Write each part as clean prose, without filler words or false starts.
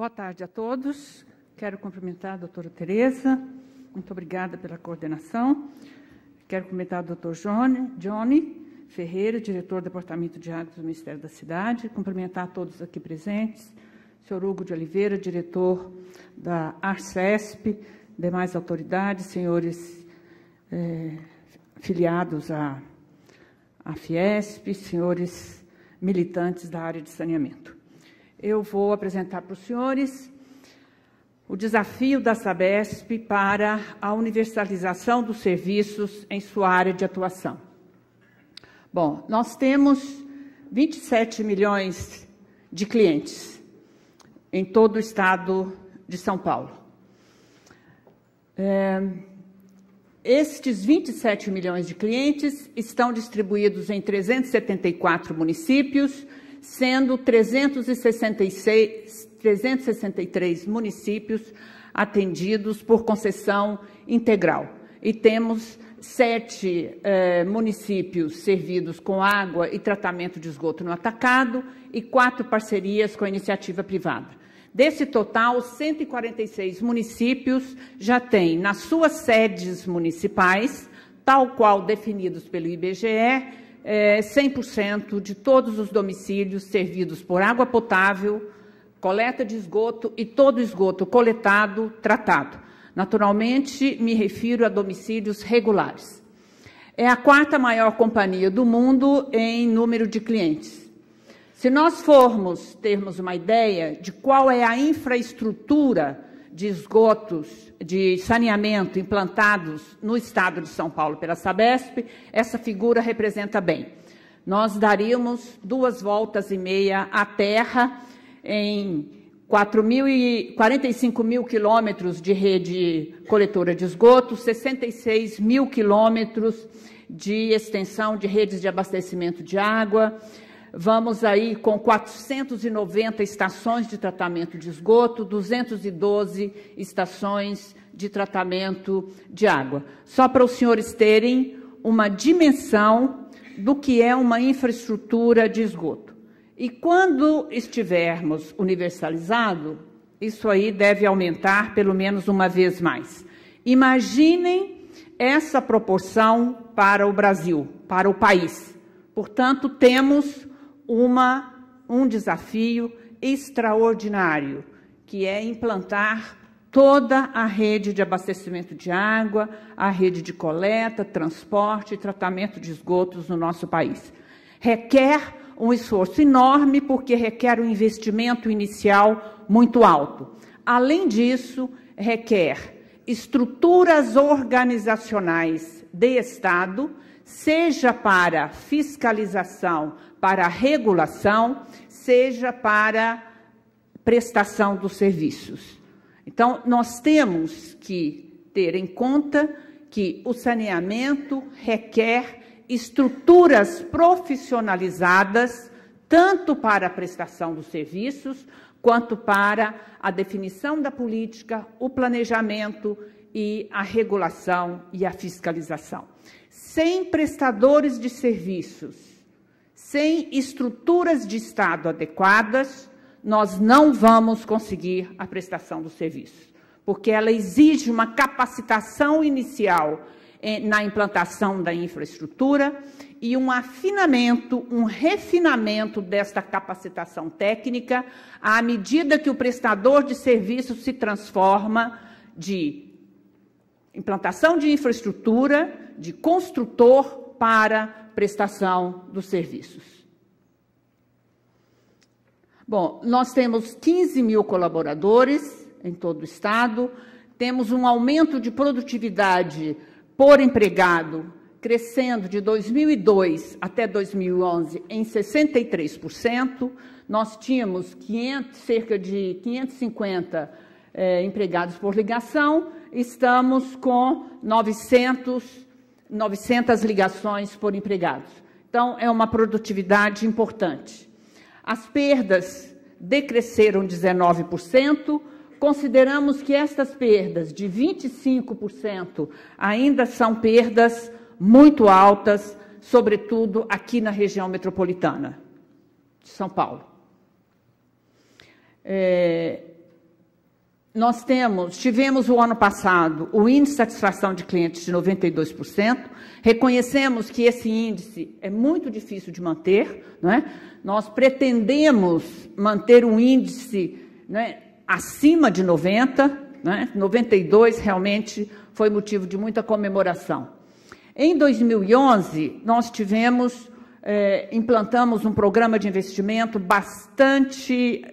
Boa tarde a todos. Quero cumprimentar a doutora Tereza. Muito obrigada pela coordenação. Quero cumprimentar o doutor Johnny Ferreira, diretor do Departamento de Águas do Ministério da Cidade. Cumprimentar todos aqui presentes. Senhor Hugo de Oliveira, diretor da Arcesp, demais autoridades, senhores filiados à Fiesp, senhores militantes da área de saneamento. Eu vou apresentar para os senhores o desafio da Sabesp para a universalização dos serviços em sua área de atuação. Bom, nós temos 27 milhões de clientes em todo o estado de São Paulo. Estes 27 milhões de clientes estão distribuídos em 374 municípios, sendo 363 municípios atendidos por concessão integral. E temos 7 municípios servidos com água e tratamento de esgoto no atacado e 4 parcerias com a iniciativa privada. Desse total, 146 municípios já têm nas suas sedes municipais, tal qual definidos pelo IBGE, 100% de todos os domicílios servidos por água potável, coleta de esgoto e todo o esgoto coletado, tratado. Naturalmente, me refiro a domicílios regulares. É a 4ª maior companhia do mundo em número de clientes. Se nós formos termos uma ideia de qual é a infraestrutura de esgotos, de saneamento implantados no estado de São Paulo pela Sabesp, essa figura representa bem. Nós daríamos 2,5 voltas à terra em 45 mil quilômetros de rede coletora de esgoto, 66 mil quilômetros de extensão de redes de abastecimento de água. Vamos aí com 490 estações de tratamento de esgoto, 212 estações de tratamento de água. Só para os senhores terem uma dimensão do que é uma infraestrutura de esgoto. E quando estivermos universalizado, isso aí deve aumentar pelo menos uma vez mais. Imaginem essa proporção para o Brasil, para o país. Portanto, temos um desafio extraordinário, que é implantar toda a rede de abastecimento de água, a rede de coleta, transporte e tratamento de esgotos no nosso país. Requer um esforço enorme, porque requer um investimento inicial muito alto. Além disso, requer estruturas organizacionais de Estado, seja para fiscalização, para regulação, seja para prestação dos serviços. Então, nós temos que ter em conta que o saneamento requer estruturas profissionalizadas, tanto para a prestação dos serviços, quanto para a definição da política, o planejamento e a regulação e a fiscalização. Sem prestadores de serviços, sem estruturas de Estado adequadas, nós não vamos conseguir a prestação dos serviços, porque ela exige uma capacitação inicial na implantação da infraestrutura e um afinamento, um refinamento desta capacitação técnica à medida que o prestador de serviços se transforma de implantação de infraestrutura, de construtor para prestação dos serviços. Bom, nós temos 15 mil colaboradores em todo o estado, temos um aumento de produtividade por empregado crescendo de 2002 até 2011 em 63%. Nós tínhamos cerca de 550 empregados por ligação, estamos com 900 ligações por empregados. Então, é uma produtividade importante. As perdas decresceram 19%. Consideramos que estas perdas de 25% ainda são perdas muito altas, sobretudo aqui na região metropolitana de São Paulo. nós tivemos o ano passado o índice de satisfação de clientes de 92%, reconhecemos que esse índice é muito difícil de manter, não é? Nós pretendemos manter um índice, né, acima de 90%, né? 92% realmente foi motivo de muita comemoração. Em 2011, nós implantamos um programa de investimento bastante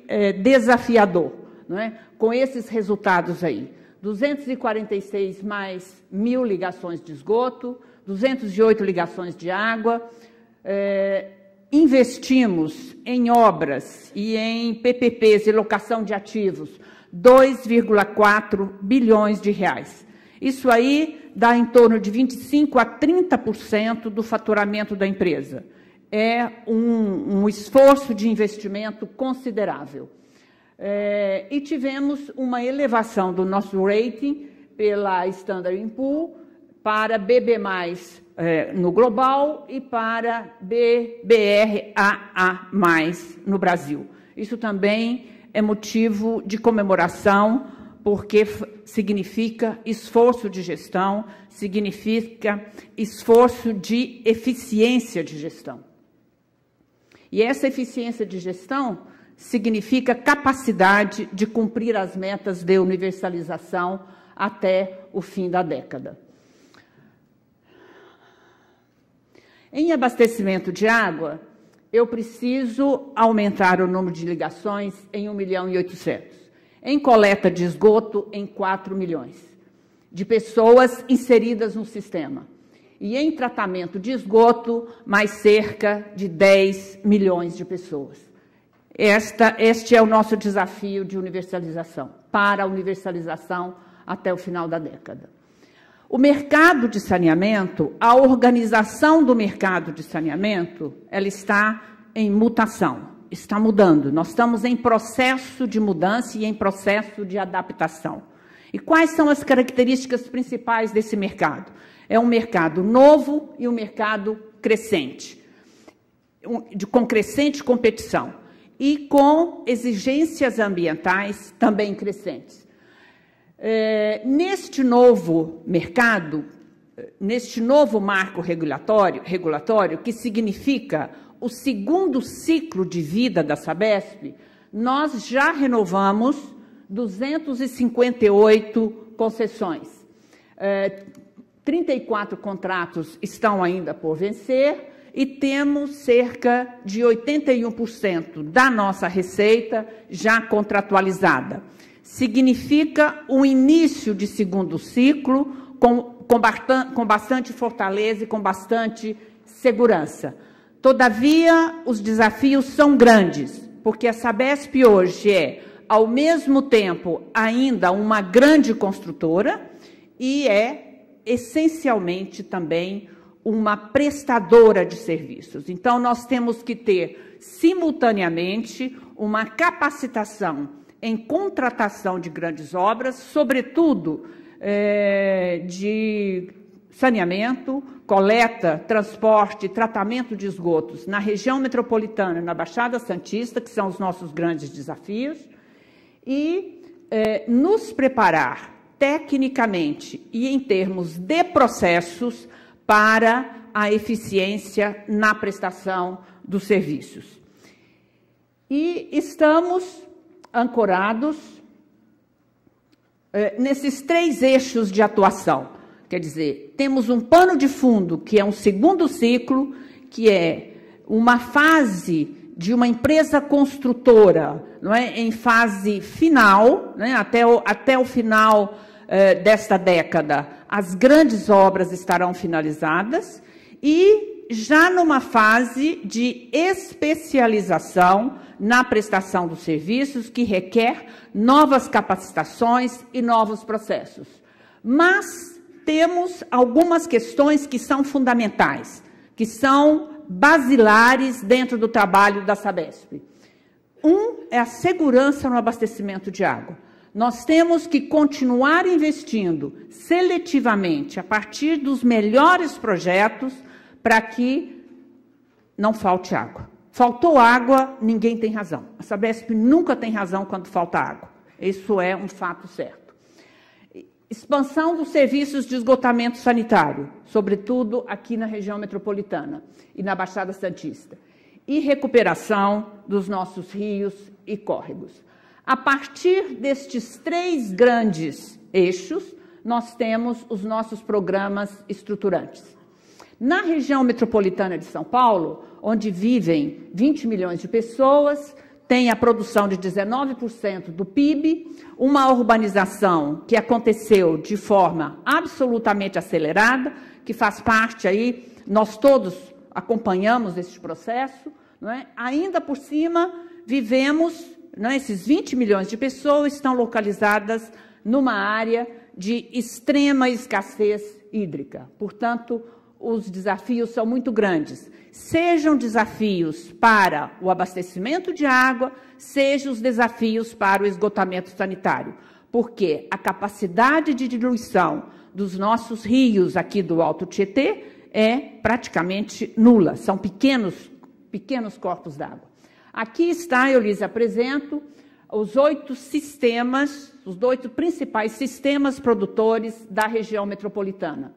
desafiador, não é? Com esses resultados aí. 246 mais 1.000 ligações de esgoto, 208 ligações de água. Investimos em obras e em PPPs e locação de ativos 2,4 bilhões de reais. Isso aí dá em torno de 25% a 30% do faturamento da empresa. É um esforço de investimento considerável. E tivemos uma elevação do nosso rating pela Standard & Poor's para BB+, no global, e para BBRAA+, no Brasil. Isso também é motivo de comemoração, porque significa esforço de gestão, significa esforço de eficiência de gestão. E essa eficiência de gestão significa capacidade de cumprir as metas de universalização até o fim da década. Em abastecimento de água, eu preciso aumentar o número de ligações em 1.800.000. Em coleta de esgoto, em 4 milhões de pessoas inseridas no sistema. E em tratamento de esgoto, mais cerca de 10 milhões de pessoas. Este é o nosso desafio de universalização, para a universalização até o final da década. O mercado de saneamento, a organização do mercado de saneamento, ela está em mutação, está mudando. Nós estamos em processo de mudança e em processo de adaptação. E quais são as características principais desse mercado? É um mercado novo e um mercado crescente, com crescente competição e com exigências ambientais também crescentes. Neste novo mercado, neste novo marco regulatório, que significa o segundo ciclo de vida da Sabesp, nós já renovamos 258 concessões. 34 contratos estão ainda por vencer e temos cerca de 81% da nossa receita já contratualizada. Significa um início de segundo ciclo com bastante fortaleza e com bastante segurança. Todavia, os desafios são grandes, porque a Sabesp hoje é, ao mesmo tempo, ainda uma grande construtora e é, essencialmente, também uma prestadora de serviços. Então, nós temos que ter, simultaneamente, uma capacitação em contratação de grandes obras, sobretudo de saneamento, coleta, transporte e tratamento de esgotos na região metropolitana e na Baixada Santista, que são os nossos grandes desafios, e nos preparar tecnicamente e em termos de processos para a eficiência na prestação dos serviços. E estamos ancorados nesses 3 eixos de atuação. Quer dizer, temos um pano de fundo, que é um segundo ciclo, que é uma fase de uma empresa construtora, não é, em fase final, né, até o final desta década, as grandes obras estarão finalizadas, e já numa fase de especialização na prestação dos serviços, que requer novas capacitações e novos processos. Mas temos algumas questões que são fundamentais, que são basilares dentro do trabalho da Sabesp. É a segurança no abastecimento de água. Nós temos que continuar investindo seletivamente a partir dos melhores projetos para que não falte água. Faltou água, ninguém tem razão. A Sabesp nunca tem razão quando falta água. Isso é um fato certo. Expansão dos serviços de esgotamento sanitário, sobretudo aqui na região metropolitana e na Baixada Santista. E recuperação dos nossos rios e córregos. A partir destes 3 grandes eixos, nós temos os nossos programas estruturantes. Na região metropolitana de São Paulo, onde vivem 20 milhões de pessoas, tem a produção de 19% do PIB, uma urbanização que aconteceu de forma absolutamente acelerada, que faz parte aí, nós todos acompanhamos esse processo, não é? Ainda por cima, vivemos, não é? Esses 20 milhões de pessoas estão localizadas numa área de extrema escassez hídrica. Portanto, os desafios são muito grandes. Sejam desafios para o abastecimento de água, sejam os desafios para o esgotamento sanitário, porque a capacidade de diluição dos nossos rios aqui do Alto Tietê é praticamente nula, são pequenos corpos d'água. Aqui está, eu lhes apresento os 8 sistemas, os 8 principais sistemas produtores da região metropolitana.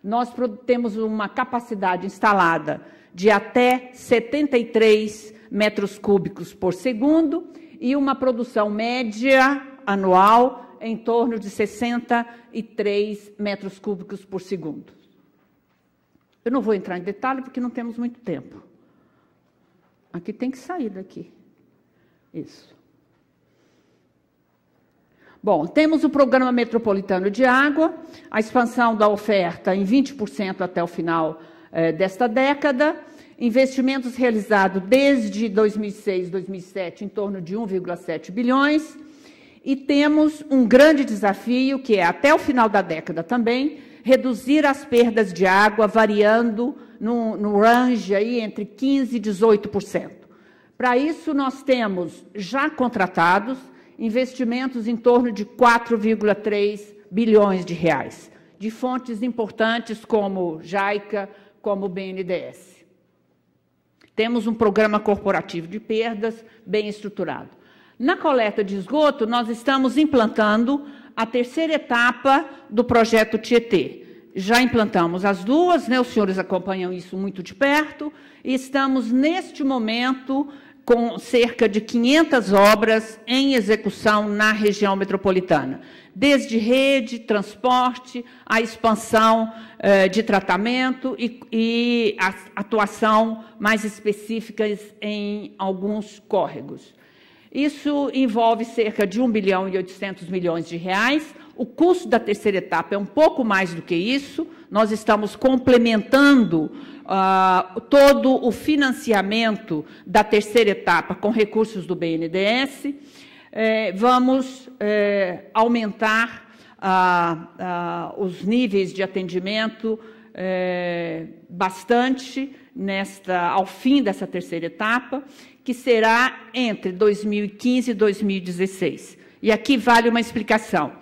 Nós temos uma capacidade instalada de até 73 metros cúbicos por segundo e uma produção média anual em torno de 63 metros cúbicos por segundo. Eu não vou entrar em detalhe porque não temos muito tempo. Aqui tem que sair daqui. Isso. Bom, temos o Programa Metropolitano de Água, a expansão da oferta em 20% até o final desta década, investimentos realizados desde 2006, 2007, em torno de 1,7 bilhões, e temos um grande desafio, que é, até o final da década também, reduzir as perdas de água, variando no range aí entre 15% e 18%. Para isso, nós temos já contratados investimentos em torno de 4,3 bilhões de reais, de fontes importantes como JAICA, como o BNDES. Temos um programa corporativo de perdas bem estruturado. Na coleta de esgoto, nós estamos implantando a 3ª etapa do projeto Tietê. Já implantamos as 2, né? Os senhores acompanham isso muito de perto, e estamos, neste momento, com cerca de 500 obras em execução na região metropolitana, desde rede, transporte, a expansão de tratamento e a atuação mais específicas em alguns córregos. Isso envolve cerca de 1 bilhão e 800 milhões de reais. O custo da 3ª etapa é um pouco mais do que isso. Nós estamos complementando todo o financiamento da 3ª etapa com recursos do BNDES. Vamos aumentar os níveis de atendimento bastante ao fim dessa 3ª etapa, que será entre 2015 e 2016. E aqui vale uma explicação.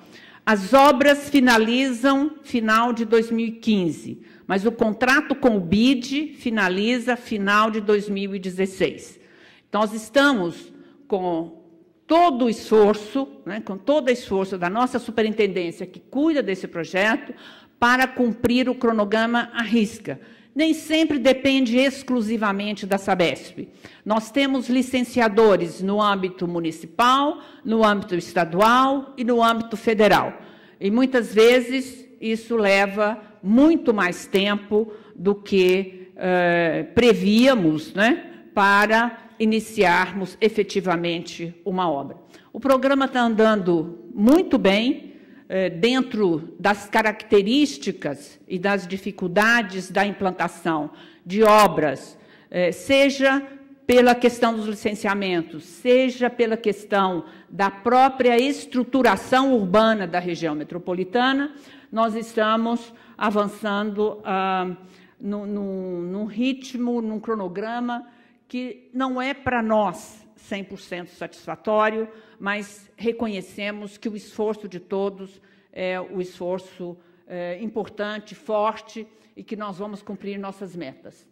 As obras finalizam final de 2015, mas o contrato com o BID finaliza final de 2016. Então, nós estamos com todo o esforço, né, com todo o esforço da nossa superintendência que cuida desse projeto para cumprir o cronograma à risca. Nem sempre depende exclusivamente da Sabesp. Nós temos licenciadores no âmbito municipal, no âmbito estadual e no âmbito federal. E, muitas vezes, isso leva muito mais tempo do que prevíamos, né, para iniciarmos efetivamente uma obra. O programa está andando muito bem, dentro das características e das dificuldades da implantação de obras, seja pela questão dos licenciamentos, seja pela questão da própria estruturação urbana da região metropolitana, nós estamos avançando num ritmo, num cronograma que não é para nós 100% satisfatório, mas reconhecemos que o esforço de todos é o esforço importante, forte, e que nós vamos cumprir nossas metas.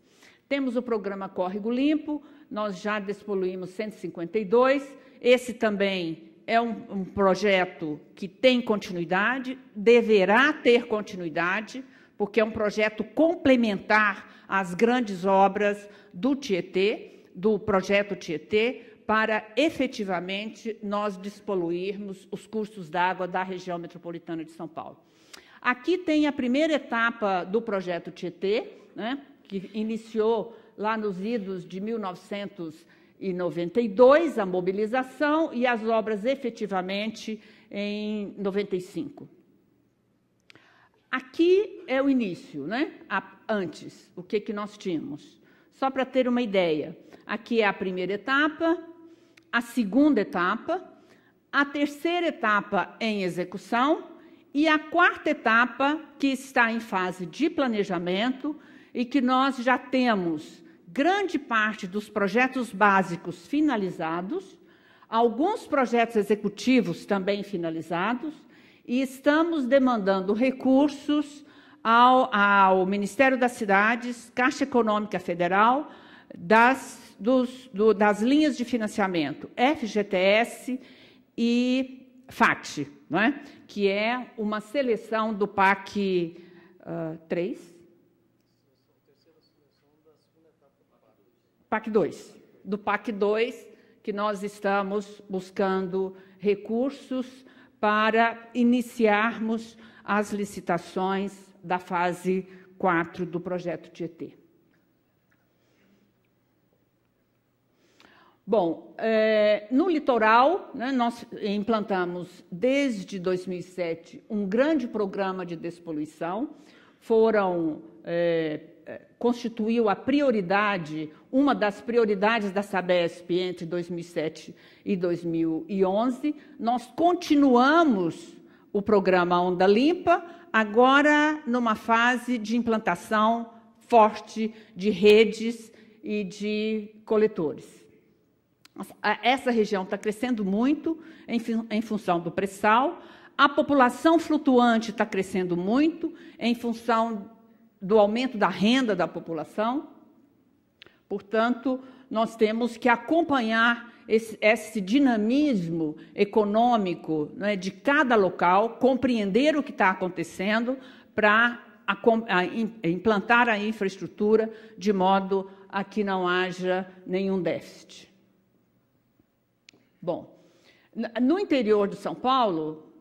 Temos o programa Córrego Limpo, nós já despoluímos 152, esse também é um projeto que tem continuidade, deverá ter continuidade, porque é um projeto complementar às grandes obras do Tietê, do projeto Tietê, para efetivamente nós despoluirmos os cursos d'água da região metropolitana de São Paulo. Aqui tem a primeira etapa do projeto Tietê, né, que iniciou lá nos idos de 1992, a mobilização, e as obras efetivamente em 95. Aqui é o início, né? Antes, o que nós tínhamos? Só para ter uma ideia, aqui é a primeira etapa, a segunda etapa, a terceira etapa em execução e a quarta etapa que está em fase de planejamento e que nós já temos grande parte dos projetos básicos finalizados, alguns projetos executivos também finalizados, e estamos demandando recursos ao Ministério das Cidades, Caixa Econômica Federal, das linhas de financiamento FGTS e FAT, não é? Que é uma seleção do PAC 3, PAC 2, do PAC 2, que nós estamos buscando recursos para iniciarmos as licitações da fase 4 do projeto Tietê. Bom, no litoral, né, nós implantamos, desde 2007, um grande programa de despoluição. Constituiu a prioridade, uma das prioridades da Sabesp entre 2007 e 2011. Nós continuamos o programa Onda Limpa, agora numa fase de implantação forte de redes e de coletores. Essa região está crescendo muito em função do pré-sal, a população flutuante está crescendo muito em função do aumento da renda da população. Portanto, nós temos que acompanhar esse dinamismo econômico, né, de cada local, compreender o que está acontecendo para implantar a infraestrutura de modo a que não haja nenhum déficit. Bom, no interior de São Paulo,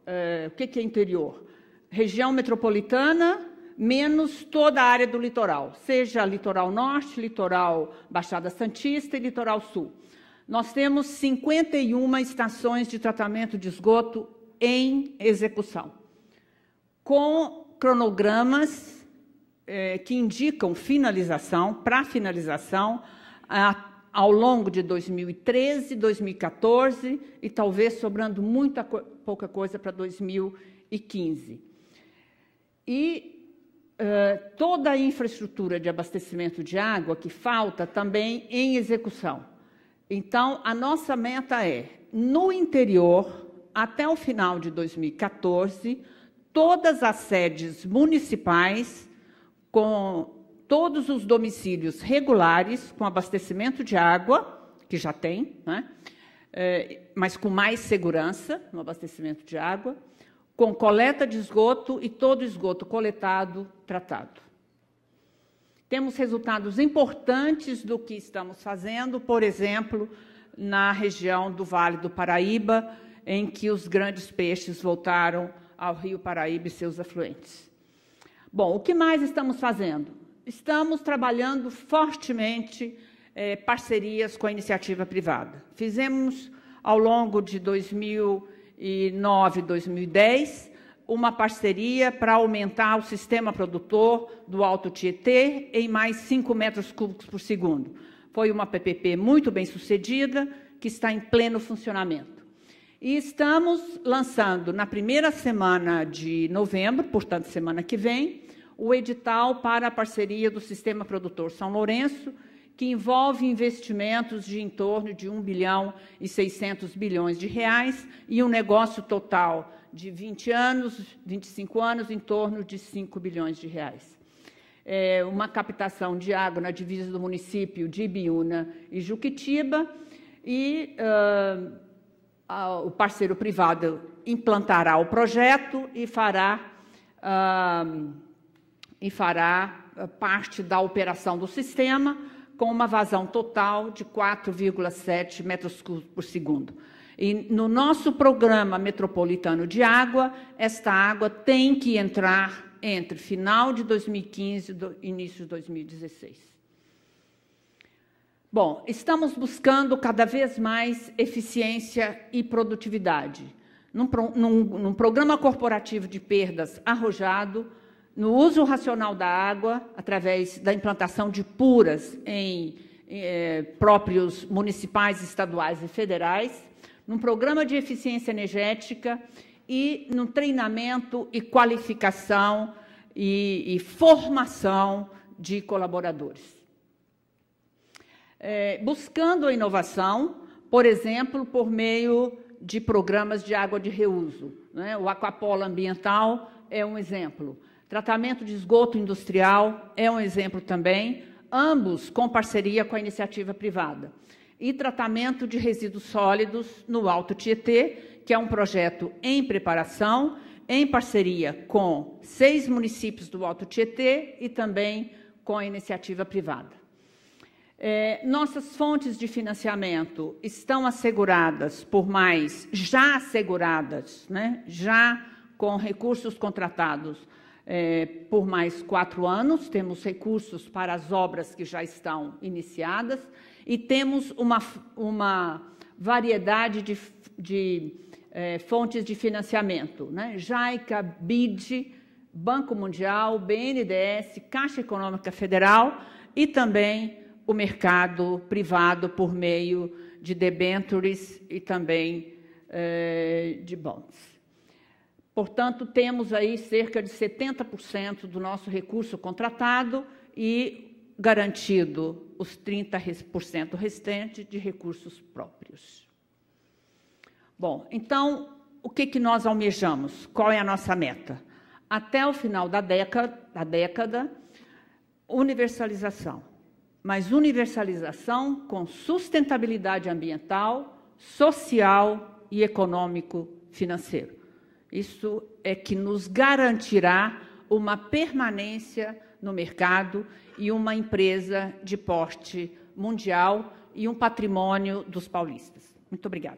o que é interior? Região metropolitana, menos toda a área do litoral, seja litoral norte, litoral Baixada Santista e litoral sul. Nós temos 51 estações de tratamento de esgoto em execução, com cronogramas que indicam finalização, para finalização, ao longo de 2013, 2014 e talvez sobrando pouca coisa para 2015. E toda a infraestrutura de abastecimento de água que falta também em execução. Então, a nossa meta é, no interior, até o final de 2014, todas as sedes municipais com todos os domicílios regulares, com abastecimento de água, que já tem, né? Mas com mais segurança no abastecimento de água, com coleta de esgoto e todo o esgoto coletado, tratado. Temos resultados importantes do que estamos fazendo, por exemplo, na região do Vale do Paraíba, em que os grandes peixes voltaram ao Rio Paraíba e seus afluentes. Bom, o que mais estamos fazendo? Estamos trabalhando fortemente parcerias com a iniciativa privada. Fizemos, ao longo de 2009 e 2010, uma parceria para aumentar o sistema produtor do Alto Tietê em mais 5 metros cúbicos por segundo. Foi uma PPP muito bem sucedida, que está em pleno funcionamento. E estamos lançando, na primeira semana de novembro, portanto, semana que vem, o edital para a parceria do Sistema Produtor São Lourenço, que envolve investimentos de em torno de 1 bilhão e 600 bilhões de reais e um negócio total de 25 anos, em torno de 5 bilhões de reais. Uma captação de água na divisa do município de Ibiúna e Juquitiba e o parceiro privado implantará o projeto e fará parte da operação do sistema, com uma vazão total de 4,7 metros cúbicos por segundo. E no nosso programa metropolitano de água, esta água tem que entrar entre final de 2015 e início de 2016. Bom, estamos buscando cada vez mais eficiência e produtividade. Num programa corporativo de perdas arrojado, no uso racional da água, através da implantação de puras em próprios municipais, estaduais e federais, num programa de eficiência energética e no treinamento e qualificação e formação de colaboradores. Buscando a inovação, por exemplo, por meio de programas de água de reuso, né? O Aquapolo Ambiental é um exemplo. Tratamento de esgoto industrial é um exemplo também, ambos com parceria com a iniciativa privada. E tratamento de resíduos sólidos no Alto Tietê, que é um projeto em preparação, em parceria com 6 municípios do Alto Tietê e também com a iniciativa privada. Nossas fontes de financiamento estão asseguradas já asseguradas, né, já com recursos contratados por mais 4 anos, temos recursos para as obras que já estão iniciadas e temos uma variedade de fontes de financiamento, né? JICA, BID, Banco Mundial, BNDES, Caixa Econômica Federal e também o mercado privado por meio de debêntures e também de bonds. Portanto, temos aí cerca de 70% do nosso recurso contratado e garantido os 30% restante de recursos próprios. Bom, então, o que nós almejamos? Qual é a nossa meta? Até o final da década, universalização. Mas universalização com sustentabilidade ambiental, social e econômico-financeiro. Isso é que nos garantirá uma permanência no mercado e uma empresa de porte mundial e um patrimônio dos paulistas. Muito obrigada.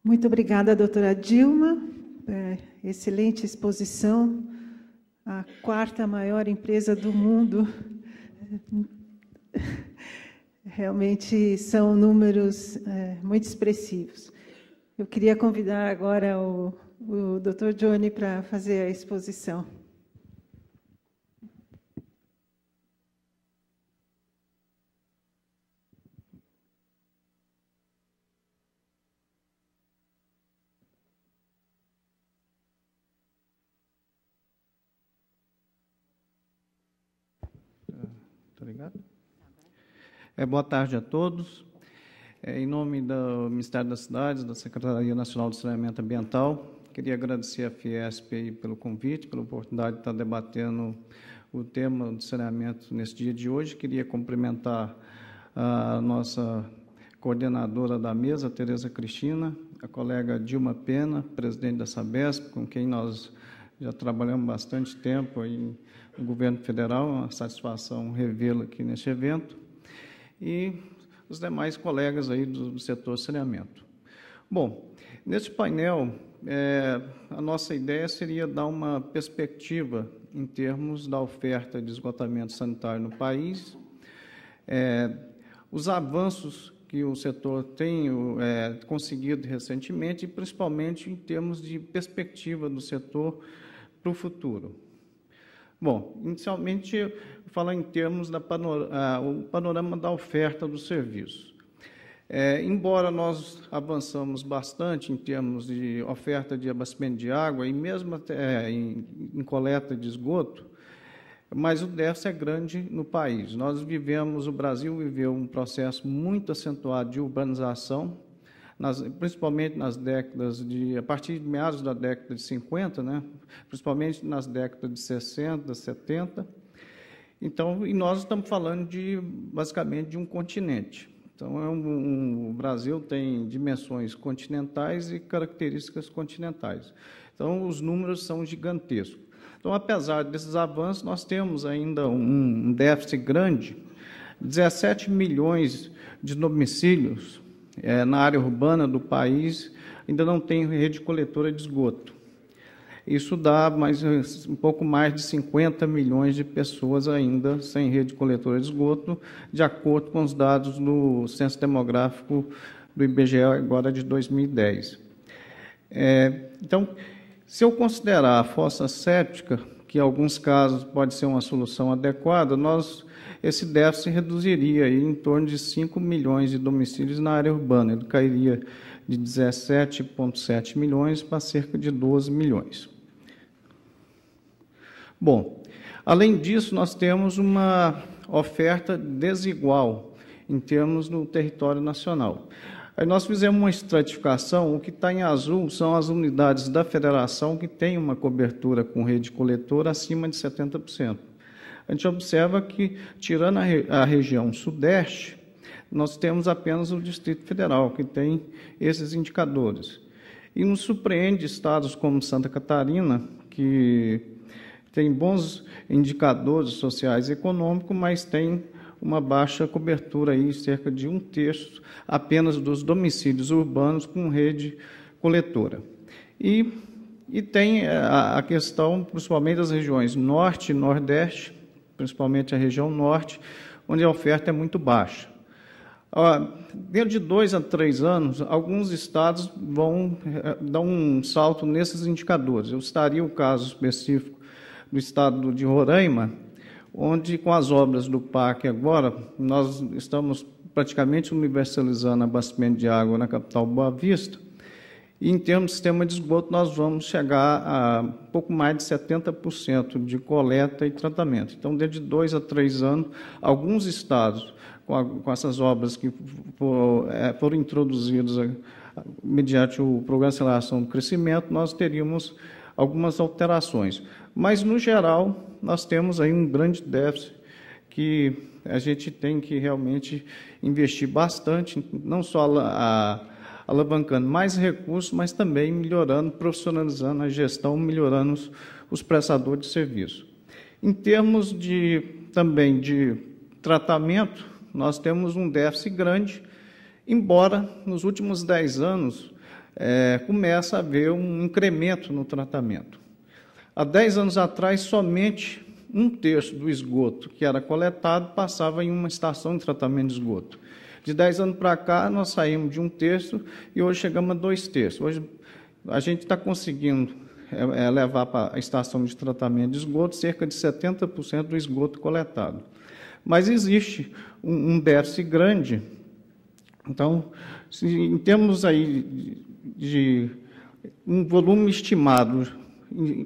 Muito obrigada, doutora Dilma. Excelente exposição. A 4ª maior empresa do mundo. Realmente são números muito expressivos. Eu queria convidar agora o Dr. Johnny para fazer a exposição. Obrigado. Boa tarde a todos. Em nome do Ministério das Cidades, da Secretaria Nacional de Saneamento Ambiental, queria agradecer à Fiesp aí pelo convite, pela oportunidade de estar debatendo o tema do saneamento nesse dia de hoje. Queria cumprimentar a nossa coordenadora da mesa, Tereza Cristina, a colega Dilma Pena, presidente da Sabesp, com quem nós já trabalhamos bastante tempo aí no governo federal, uma satisfação revê-la aqui neste evento, e os demais colegas aí do setor saneamento. Bom, neste painel, a nossa ideia seria dar uma perspectiva em termos da oferta de esgotamento sanitário no país, os avanços que o setor tem conseguido recentemente, e principalmente em termos de perspectiva do setor para o futuro. Bom, inicialmente, falar em termos do panorama da oferta do serviço. Embora nós avançamos bastante em termos de oferta de abastecimento de água e mesmo até em coleta de esgoto, mas o déficit é grande no país. O Brasil viveu um processo muito acentuado de urbanização, principalmente nas décadas a partir de meados da década de 50, né? Principalmente nas décadas de 60, 70. Então, e nós estamos falando basicamente de um continente. Então, o Brasil tem dimensões continentais e características continentais. Então, os números são gigantescos. Então, apesar desses avanços, nós temos ainda um déficit grande, 17 milhões de domicílios na área urbana do país ainda não tem rede coletora de esgoto. Isso dá um pouco mais de 50 milhões de pessoas ainda sem rede coletora de esgoto, de acordo com os dados do Censo Demográfico do IBGE agora de 2010. Então, se eu considerar a fossa séptica, que em alguns casos pode ser uma solução adequada, esse déficit reduziria aí em torno de 5 milhões de domicílios na área urbana. Ele cairia de 17,7 milhões para cerca de 12 milhões. Bom, além disso, nós temos uma oferta desigual em termos do território nacional. Aí nós fizemos uma estratificação, o que está em azul são as unidades da federação que têm uma cobertura com rede coletora acima de 70%. A gente observa que, tirando a região sudeste, nós temos apenas o Distrito Federal, que tem esses indicadores. E nos surpreende estados como Santa Catarina, que tem bons indicadores sociais e econômicos, mas tem uma baixa cobertura, aí, cerca de 1/3 apenas dos domicílios urbanos com rede coletora. E tem a questão, principalmente das regiões norte e nordeste, principalmente a região norte, onde a oferta é muito baixa. Dentro de 2 a 3 anos, alguns estados vão dar um salto nesses indicadores. Eu citaria o caso específico do estado de Roraima, onde, com as obras do PAC agora, nós estamos praticamente universalizando abastecimento de água na capital Boa Vista, e, em termos de sistema de esgoto, nós vamos chegar a pouco mais de 70% de coleta e tratamento. Então, dentro de 2 a 3 anos, alguns estados, com essas obras que foram introduzidas mediante o Programa de Aceleração do Crescimento, nós teríamos algumas alterações. Mas, no geral, nós temos aí um grande déficit que a gente tem que realmente investir bastante, não só alavancando mais recursos, mas também melhorando, profissionalizando a gestão, melhorando os prestadores de serviço. Em termos também de tratamento, nós temos um déficit grande, embora nos últimos 10 anos começa a haver um incremento no tratamento. Há 10 anos atrás, somente 1/3 do esgoto que era coletado passava em uma estação de tratamento de esgoto. De 10 anos para cá, nós saímos de 1/3 e hoje chegamos a 2/3. Hoje, a gente está conseguindo levar para a estação de tratamento de esgoto cerca de 70% do esgoto coletado. Mas existe um déficit grande. Então, em termos aí de um volume estimado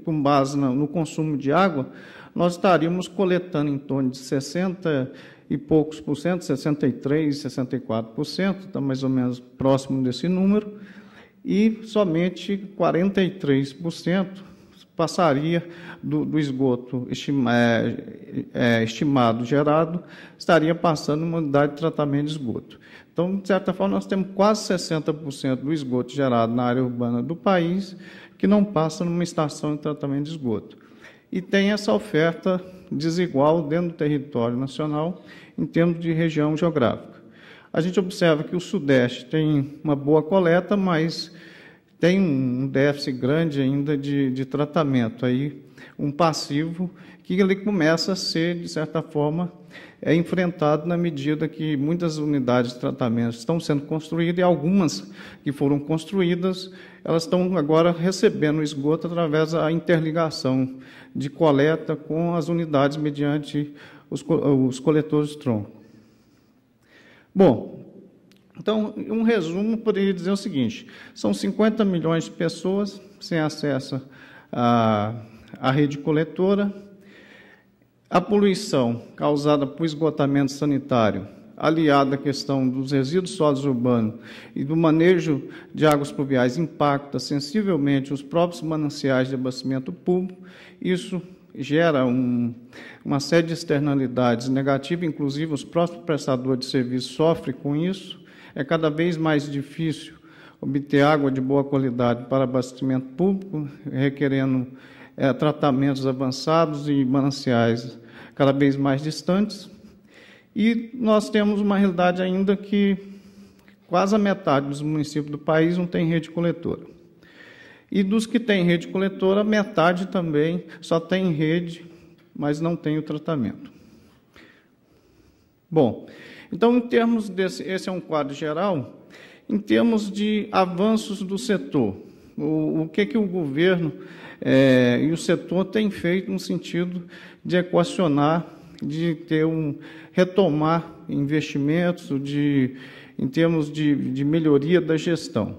com base no consumo de água, nós estaríamos coletando em torno de 60 e poucos por cento, 63%, 64%, está mais ou menos próximo desse número, e somente 43% passaria do esgoto estimado gerado, estaria passando uma unidade de tratamento de esgoto. Então, de certa forma, nós temos quase 60% do esgoto gerado na área urbana do país que não passa numa estação de tratamento de esgoto. E tem essa oferta desigual dentro do território nacional em termos de região geográfica. A gente observa que o Sudeste tem uma boa coleta, mas tem um déficit grande ainda de tratamento, aí, um passivo que ele começa a ser, de certa forma, enfrentado na medida que muitas unidades de tratamento estão sendo construídas e algumas que foram construídas, elas estão agora recebendo o esgoto através da interligação de coleta com as unidades mediante os coletores de tronco. Bom, então, um resumo poderia dizer o seguinte: são 50 milhões de pessoas sem acesso à rede coletora. A poluição causada por esgotamento sanitário aliada à questão dos resíduos sólidos urbanos e do manejo de águas pluviais, impacta sensivelmente os próprios mananciais de abastecimento público. Isso gera uma série de externalidades negativas, inclusive os próprios prestadores de serviço sofrem com isso. É cada vez mais difícil obter água de boa qualidade para abastecimento público, requerendo tratamentos avançados e mananciais cada vez mais distantes. E nós temos uma realidade ainda que quase a metade dos municípios do país não tem rede coletora. E dos que têm rede coletora, metade também só tem rede, mas não tem o tratamento. Bom, então, em termos esse é um quadro geral, em termos de avanços do setor, o que o governo e o setor têm feito no sentido de equacionar, de ter retomar investimentos em termos de melhoria da gestão.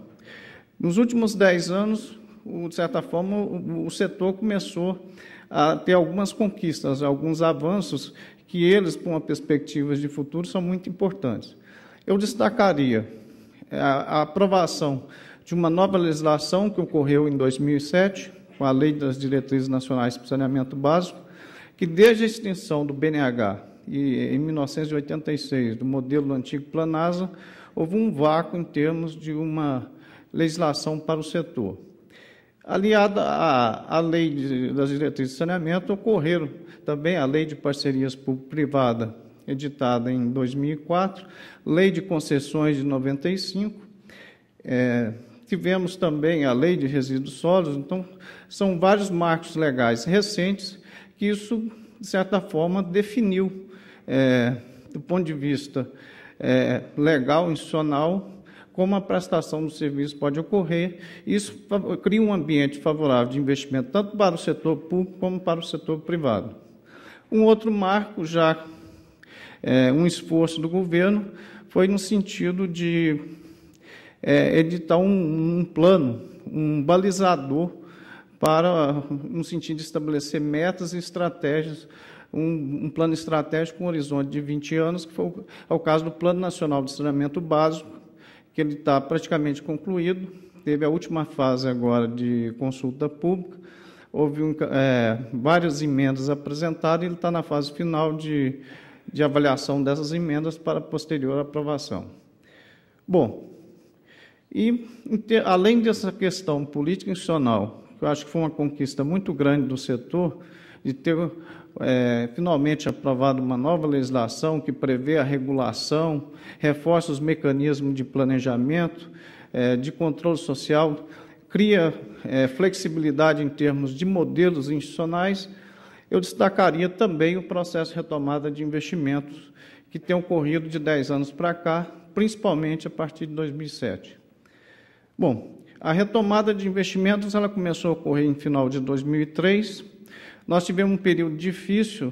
Nos últimos 10 anos, de certa forma, o setor começou a ter algumas conquistas, alguns avanços que eles, com uma perspectiva de futuro, são muito importantes. Eu destacaria a aprovação de uma nova legislação que ocorreu em 2007, com a Lei das Diretrizes Nacionais de Saneamento Básico, que desde a extinção do BNH e em 1986, do modelo antigo Planasa, houve um vácuo em termos de uma legislação para o setor. Aliada à Lei das Diretrizes de Saneamento, ocorreram também a Lei de Parcerias Público-Privada, editada em 2004, Lei de Concessões de 95, tivemos também a Lei de Resíduos Sólidos. Então, são vários marcos legais recentes que isso, de certa forma, definiu, do ponto de vista legal, institucional, como a prestação do serviço pode ocorrer. Isso cria um ambiente favorável de investimento, tanto para o setor público como para o setor privado. Um outro marco, já um esforço do governo, foi no sentido de editar um plano, um balizador, no sentido de estabelecer metas e estratégias, um plano estratégico com um horizonte de 20 anos, que foi o caso do Plano Nacional de Saneamento Básico, que ele está praticamente concluído, teve a última fase agora de consulta pública, houve várias emendas apresentadas e ele está na fase final de avaliação dessas emendas para posterior aprovação. Bom, além dessa questão política institucional, que eu acho que foi uma conquista muito grande do setor, de ter finalmente aprovado uma nova legislação que prevê a regulação, reforça os mecanismos de planejamento, de controle social, cria flexibilidade em termos de modelos institucionais. Eu destacaria também o processo de retomada de investimentos que tem ocorrido de 10 anos para cá, principalmente a partir de 2007. Bom, a retomada de investimentos ela começou a ocorrer em final de 2003. Nós tivemos um período difícil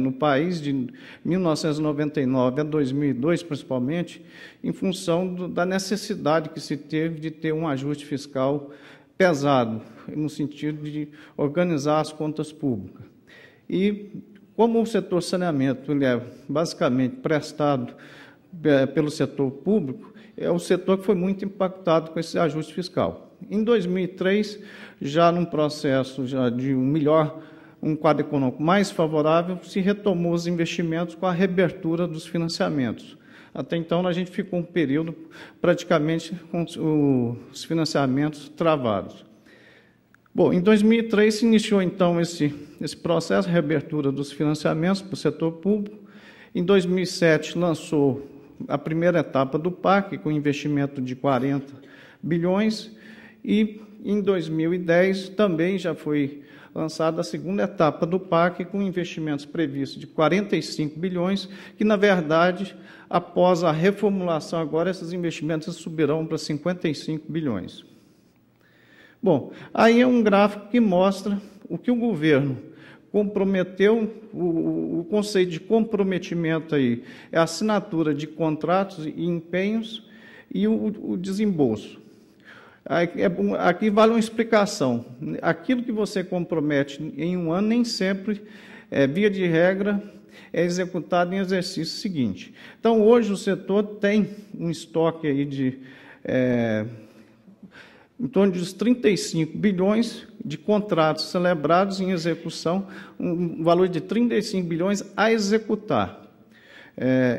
no país, de 1999 a 2002, principalmente, em função da necessidade que se teve de ter um ajuste fiscal pesado, no sentido de organizar as contas públicas. E, como o setor saneamento ele é basicamente prestado pelo setor público, é o setor que foi muito impactado com esse ajuste fiscal. Em 2003, já num processo de um quadro econômico mais favorável, se retomou os investimentos com a reabertura dos financiamentos. Até então, a gente ficou um período praticamente com os financiamentos travados. Bom, em 2003 se iniciou, então, esse processo de reabertura dos financiamentos para o setor público. Em 2007, lançou a primeira etapa do PAC, com investimento de 40 bilhões, e em 2010 também já foi lançada a segunda etapa do PAC, com investimentos previstos de 45 bilhões, que, na verdade, após a reformulação agora, esses investimentos subirão para 55 bilhões. Bom, aí é um gráfico que mostra o que o governo comprometeu, o conceito de comprometimento aí é a assinatura de contratos e empenhos e o desembolso. Aqui vale uma explicação. Aquilo que você compromete em um ano, nem sempre, via de regra, é executado em exercício seguinte. Então, hoje o setor tem um estoque aí de em torno de 35 bilhões de contratos celebrados em execução, um valor de 35 bilhões a executar.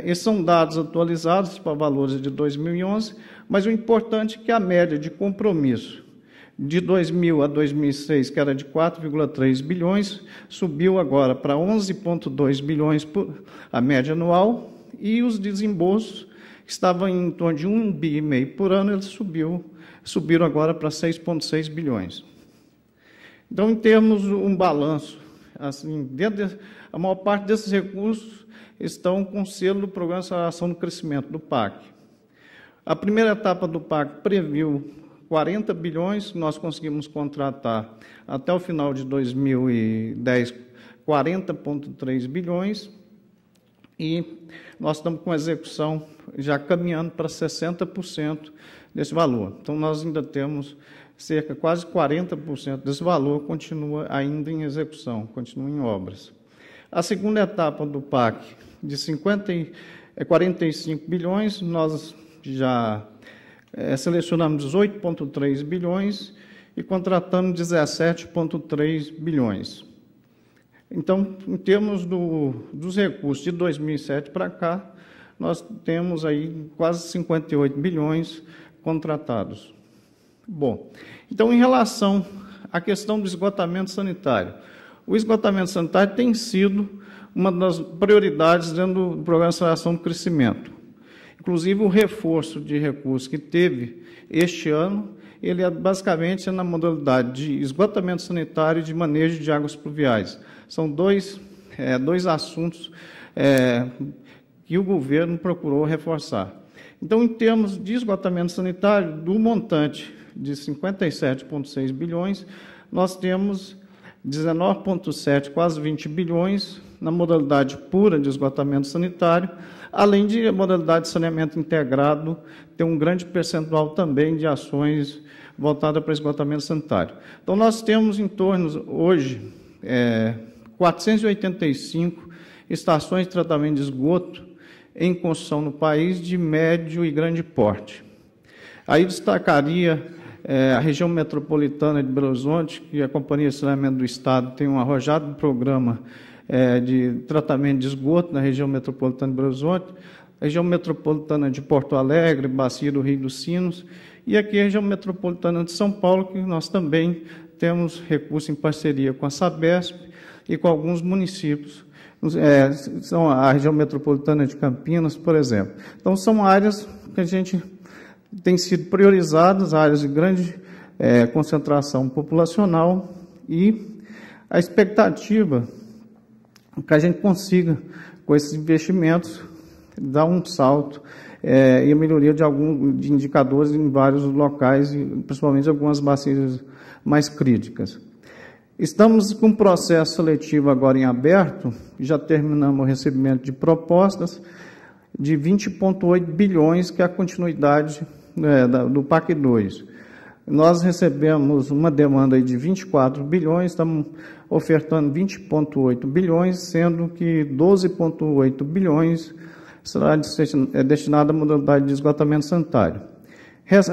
Esses são dados atualizados para valores de 2011, mas o importante é que a média de compromisso de 2000 a 2006, que era de 4,3 bilhões, subiu agora para 11,2 bilhões a média anual, e os desembolsos, que estavam em torno de 1,5 bi por ano, eles subiram agora para 6,6 bilhões. Então, em termos um balanço, assim, a maior parte desses recursos estão com o selo do Programa de Aceleração do Crescimento, do PAC. A primeira etapa do PAC previu 40 bilhões, nós conseguimos contratar até o final de 2010 40,3 bilhões, e nós estamos com a execução já caminhando para 60% desse valor. Então, nós ainda temos quase 40% desse valor, continua ainda em execução, continua em obras. A segunda etapa do PAC, de 45 bilhões, nós já selecionamos 18,3 bilhões e contratamos 17,3 bilhões. Então, em termos dos recursos de 2007 para cá, nós temos aí quase 58 bilhões contratados. Bom, então, em relação à questão do esgotamento sanitário, o esgotamento sanitário tem sido uma das prioridades dentro do Programa de Aceleração do Crescimento. Inclusive, o reforço de recursos que teve este ano, ele basicamente na modalidade de esgotamento sanitário e de manejo de águas pluviais. São dois assuntos que o governo procurou reforçar. Então, em termos de esgotamento sanitário, do montante de 57,6 bilhões, nós temos 19,7, quase 20 bilhões, na modalidade pura de esgotamento sanitário, além de a modalidade de saneamento integrado ter um grande percentual também de ações voltadas para esgotamento sanitário. Então, nós temos em torno, hoje, 485 estações de tratamento de esgoto em construção no país de médio e grande porte. Aí destacaria a região metropolitana de Belo Horizonte, que a Companhia de Saneamento do Estado tem um arrojado programa de tratamento de esgoto na região metropolitana de Belo Horizonte, a região metropolitana de Porto Alegre, Bacia do Rio dos Sinos, e aqui a região metropolitana de São Paulo, que nós também temos recurso em parceria com a Sabesp e com alguns municípios, são a região metropolitana de Campinas, por exemplo. Então, são áreas que a gente tem sido priorizadas, áreas de grande concentração populacional, e a expectativa é que a gente consiga, com esses investimentos, dar um salto e a melhoria de indicadores em vários locais, principalmente algumas bacias mais críticas. Estamos com um processo seletivo agora em aberto, já terminamos o recebimento de propostas de 20,8 bilhões, que é a continuidade do PAC 2. Nós recebemos uma demanda aí de 24 bilhões, estamos ofertando 20,8 bilhões, sendo que 12,8 bilhões será destinado à modalidade de esgotamento sanitário.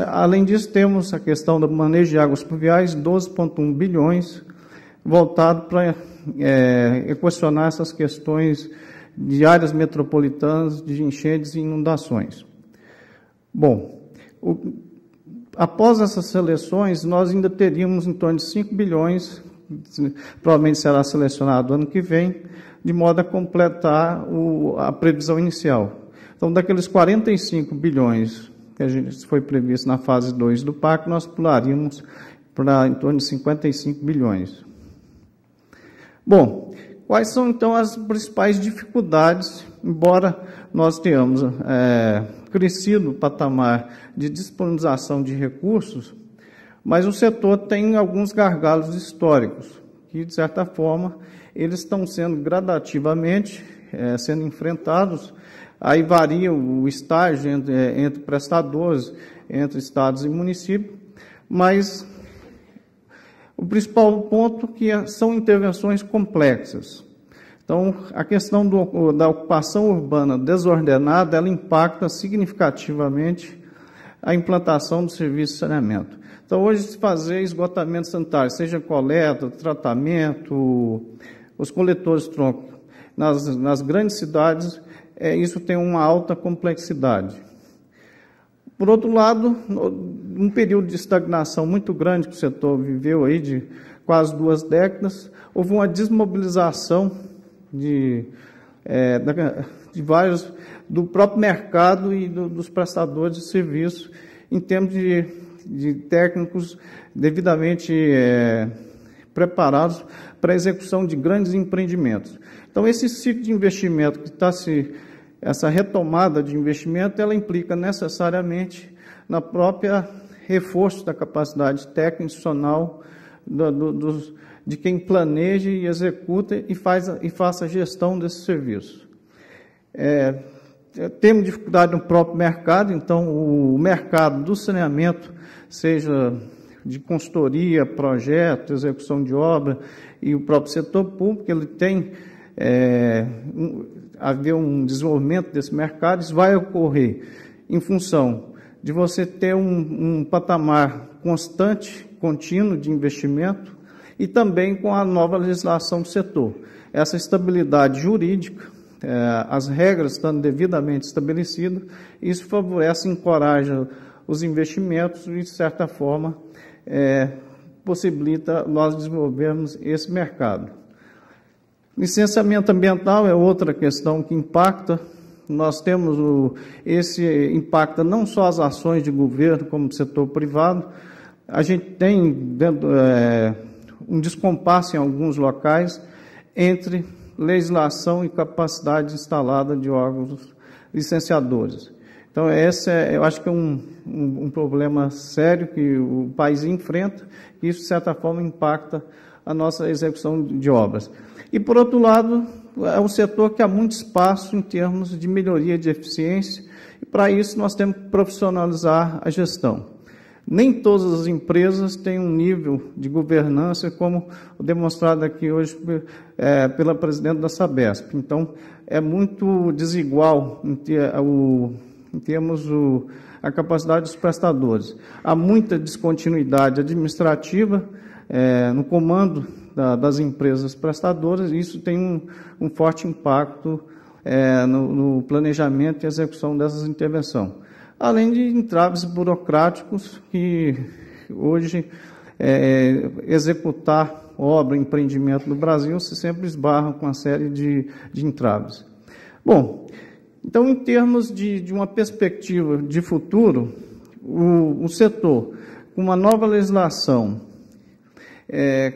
Além disso, temos a questão do manejo de águas pluviais, 12,1 bilhões, voltado para equacionar essas questões de áreas metropolitanas, de enchentes e inundações. Bom, após essas seleções, nós ainda teríamos em torno de 5 bilhões, provavelmente será selecionado ano que vem, de modo a completar a previsão inicial. Então, daqueles 45 bilhões que a gente foi previsto na fase 2 do PAC, nós pularíamos para em torno de 55 bilhões. Bom, quais são, então, as principais dificuldades, embora nós tenhamos crescido o patamar de disponibilização de recursos, mas o setor tem alguns gargalos históricos, que, de certa forma, eles estão sendo gradativamente sendo enfrentados. Aí varia o estágio entre prestadores, entre estados e municípios, mas o principal ponto que são intervenções complexas. Então, a questão da ocupação urbana desordenada, ela impacta significativamente a implantação do serviço de saneamento. Então, hoje, se fazer esgotamento sanitário, seja coleta, tratamento, os coletores tronco, nas grandes cidades, isso tem uma alta complexidade. Por outro lado, um período de estagnação muito grande que o setor viveu aí, de quase 2 décadas, houve uma desmobilização de vários, do próprio mercado e dos prestadores de serviço, em termos de técnicos devidamente preparados para a execução de grandes empreendimentos. Então, esse ciclo de investimento essa retomada de investimento, ela implica necessariamente na própria reforço da capacidade técnica institucional de quem planeja e executa e faça a gestão desse serviço. Temos dificuldade no próprio mercado, então o mercado do saneamento, seja de consultoria, projeto, execução de obra, e o próprio setor público, ele tem haver um desenvolvimento desse mercado. Isso vai ocorrer em função de você ter um patamar constante, contínuo de investimento, e também com a nova legislação do setor. Essa estabilidade jurídica, as regras estando devidamente estabelecidas, isso favorece e encoraja os investimentos e, de certa forma, possibilita nós desenvolvermos esse mercado. Licenciamento ambiental é outra questão que impacta. Nós temos esse impacta não só as ações de governo, como do setor privado. A gente tem um descompasso em alguns locais entre legislação e capacidade instalada de órgãos licenciadores. Então, eu acho que é um problema sério que o país enfrenta, e isso, de certa forma, impacta a nossa execução de obras. E, por outro lado, é um setor que há muito espaço em termos de melhoria de eficiência, e para isso nós temos que profissionalizar a gestão. Nem todas as empresas têm um nível de governança como demonstrado aqui hoje pela presidente da Sabesp. Então, é muito desigual em termos a capacidade dos prestadores. Há muita descontinuidade administrativa no comando das empresas prestadoras, e isso tem um forte impacto no planejamento e execução dessas intervenções. Além de entraves burocráticos que hoje executar obra, empreendimento no Brasil se sempre esbarra com uma série de entraves. Bom, então, em termos de uma perspectiva de futuro, o setor, com uma nova legislação,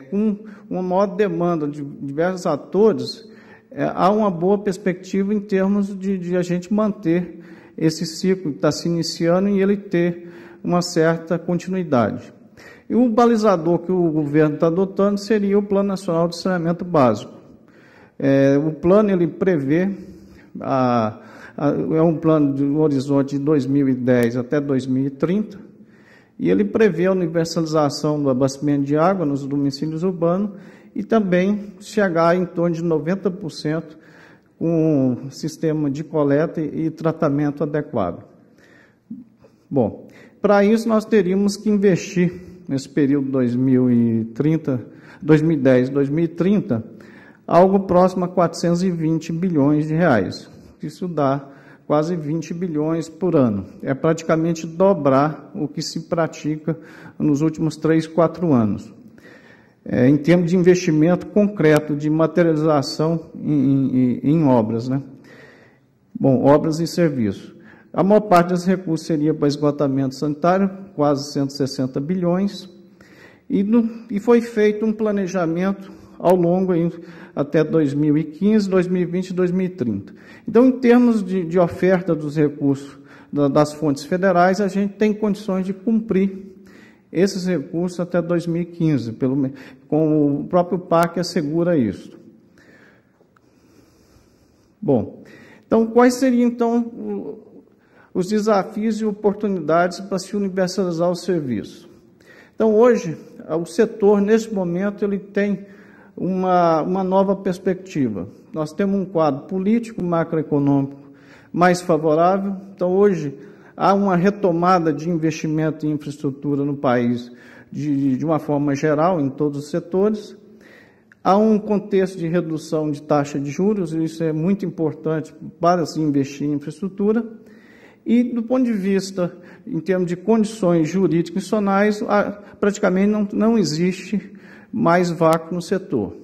com uma maior demanda de diversos atores, há uma boa perspectiva em termos de a gente manter esse ciclo que está se iniciando e ele ter uma certa continuidade. E o balizador que o governo está adotando seria o Plano Nacional de Saneamento Básico. O plano, ele prevê, é um plano de um horizonte de 2010 até 2030, e ele prevê a universalização do abastecimento de água nos domicílios urbanos e também chegar em torno de 90% com um sistema de coleta e tratamento adequado. Bom, para isso nós teríamos que investir nesse período 2010-2030, algo próximo a 420 bilhões de reais. Isso dá quase 20 bilhões por ano. É praticamente dobrar o que se pratica nos últimos 3, 4 anos. Em termos de investimento concreto, de materialização em obras, né? Bom, obras e serviços. A maior parte dos recursos seria para esgotamento sanitário, quase 160 bilhões, e foi feito um planejamento ao longo até 2015, 2020 e 2030. Então, em termos de oferta dos recursos das fontes federais, a gente tem condições de cumprir esses recursos até 2015, com o próprio PAC assegura isso. Bom, então, quais seriam, então, os desafios e oportunidades para se universalizar o serviço? Então, hoje, o setor, neste momento, ele tem uma nova perspectiva. Nós temos um quadro político, macroeconômico mais favorável. Então, hoje, há uma retomada de investimento em infraestrutura no país de uma forma geral, em todos os setores. Há um contexto de redução de taxa de juros, e isso é muito importante para se investir em infraestrutura. E, do ponto de vista, em termos de condições jurídicas e institucionais, praticamente não existe mais vácuo no setor.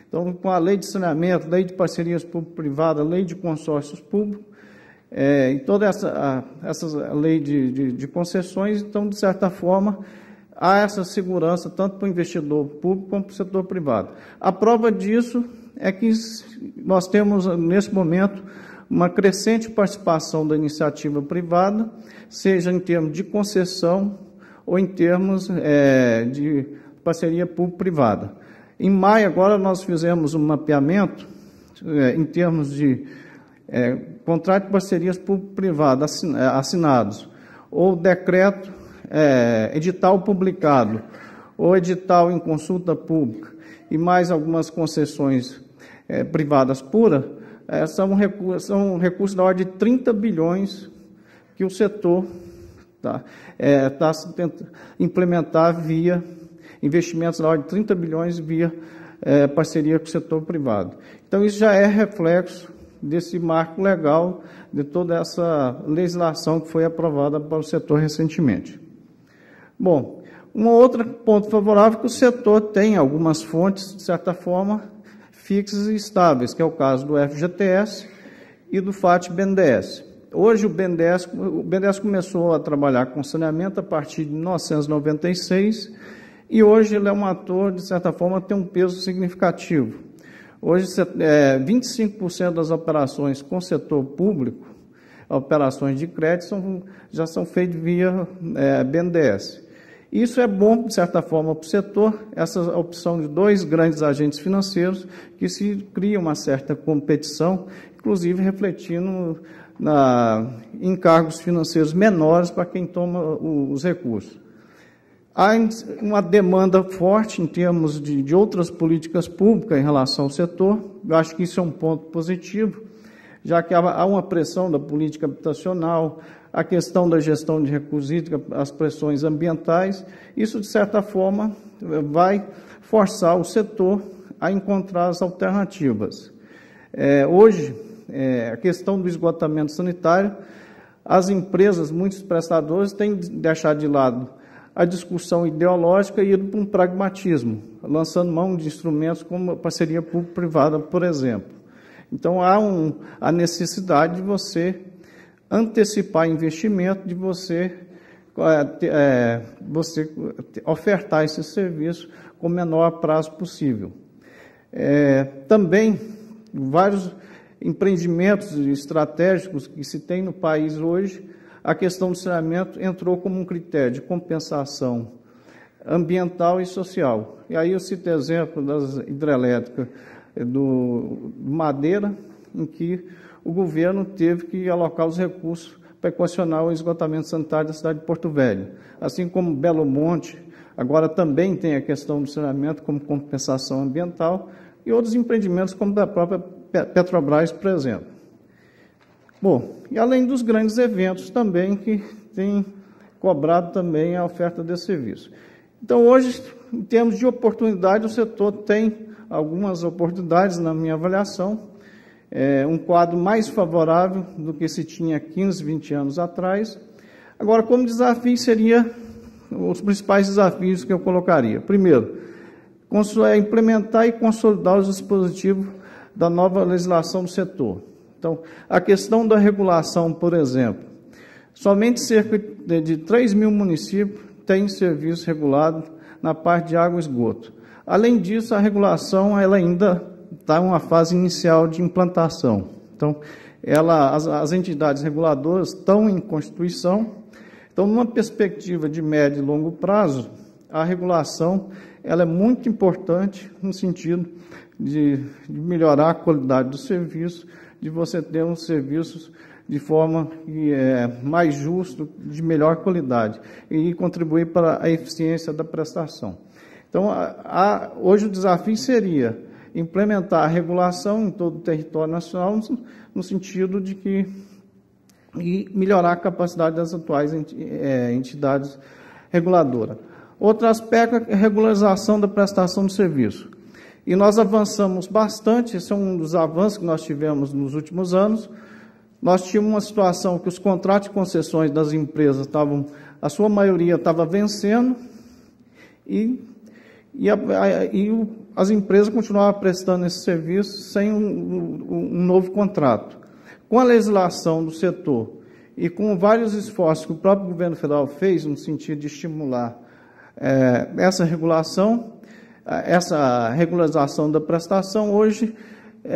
Então, com a lei de saneamento, lei de parcerias público-privadas, lei de consórcios públicos, e toda essa lei de concessões, então, de certa forma, há essa segurança tanto para o investidor público como para o setor privado. A prova disso é que nós temos, nesse momento, uma crescente participação da iniciativa privada, seja em termos de concessão ou em termos de parceria público-privada. Em maio, agora, nós fizemos um mapeamento em termos de contrato de parcerias público-privadas assinados, ou decreto, edital publicado, ou edital em consulta pública, e mais algumas concessões privadas puras, são recursos da ordem de 30 bilhões que o setor está tentando implementar via investimentos da ordem de 30 bilhões via parceria com o setor privado. Então, isso já é reflexo desse marco legal, de toda essa legislação que foi aprovada para o setor recentemente. Bom, um outro ponto favorável é que o setor tem algumas fontes, de certa forma, fixas e estáveis, que é o caso do FGTS e do FAT-BNDES. Hoje, o BNDES começou a trabalhar com saneamento a partir de 1996, e hoje ele é um ator, de certa forma, tem um peso significativo. Hoje, 25% das operações com o setor público, operações de crédito, já são feitas via BNDES. Isso é bom, de certa forma, para o setor, essa opção de dois grandes agentes financeiros, que se cria uma certa competição, inclusive refletindo em encargos financeiros menores para quem toma os recursos. Há uma demanda forte em termos de outras políticas públicas em relação ao setor. Eu acho que isso é um ponto positivo, já que há uma pressão da política habitacional, a questão da gestão de recursos hídricos, as pressões ambientais. Isso, de certa forma, vai forçar o setor a encontrar as alternativas. Hoje, a questão do esgotamento sanitário, as empresas, muitos prestadores, têm deixado de lado a discussão ideológica e ido para um pragmatismo, lançando mão de instrumentos como a parceria público-privada, por exemplo. Então, há a necessidade de você antecipar investimento, de você ofertar esse serviço com o menor prazo possível. Também, vários empreendimentos estratégicos que se tem no país hoje, a questão do saneamento entrou como um critério de compensação ambiental e social. E aí eu cito o exemplo das hidrelétricas do Madeira, em que o governo teve que alocar os recursos para equacionar o esgotamento sanitário da cidade de Porto Velho. Assim como Belo Monte, agora também tem a questão do saneamento como compensação ambiental, e outros empreendimentos como da própria Petrobras, por exemplo. Bom, e além dos grandes eventos também que têm cobrado também a oferta desse serviço. Então, hoje, em termos de oportunidade, o setor tem algumas oportunidades, na minha avaliação, um quadro mais favorável do que se tinha 15, 20 anos atrás. Agora, como desafio, seria os principais desafios que eu colocaria. Primeiro, implementar e consolidar os dispositivos da nova legislação do setor. Então, a questão da regulação, por exemplo, somente cerca de 3 mil municípios têm serviço regulado na parte de água e esgoto. Além disso, a regulação ela ainda está em uma fase inicial de implantação. Então, as entidades reguladoras estão em constituição. Então, numa perspectiva de médio e longo prazo, a regulação ela é muito importante no sentido de melhorar a qualidade do serviço, de você ter uns serviços de forma mais justa, de melhor qualidade, e contribuir para a eficiência da prestação. Então, hoje o desafio seria implementar a regulação em todo o território nacional, no sentido de que e melhorar a capacidade das atuais entidades reguladoras. Outro aspecto é a regularização da prestação de serviço. E nós avançamos bastante, esse é um dos avanços que nós tivemos nos últimos anos. Nós tínhamos uma situação que os contratos de concessões das empresas a sua maioria estava vencendo, e as empresas continuavam prestando esse serviço sem um novo contrato. Com a legislação do setor e com vários esforços que o próprio governo federal fez no sentido de estimular essa regulação, essa regularização da prestação, hoje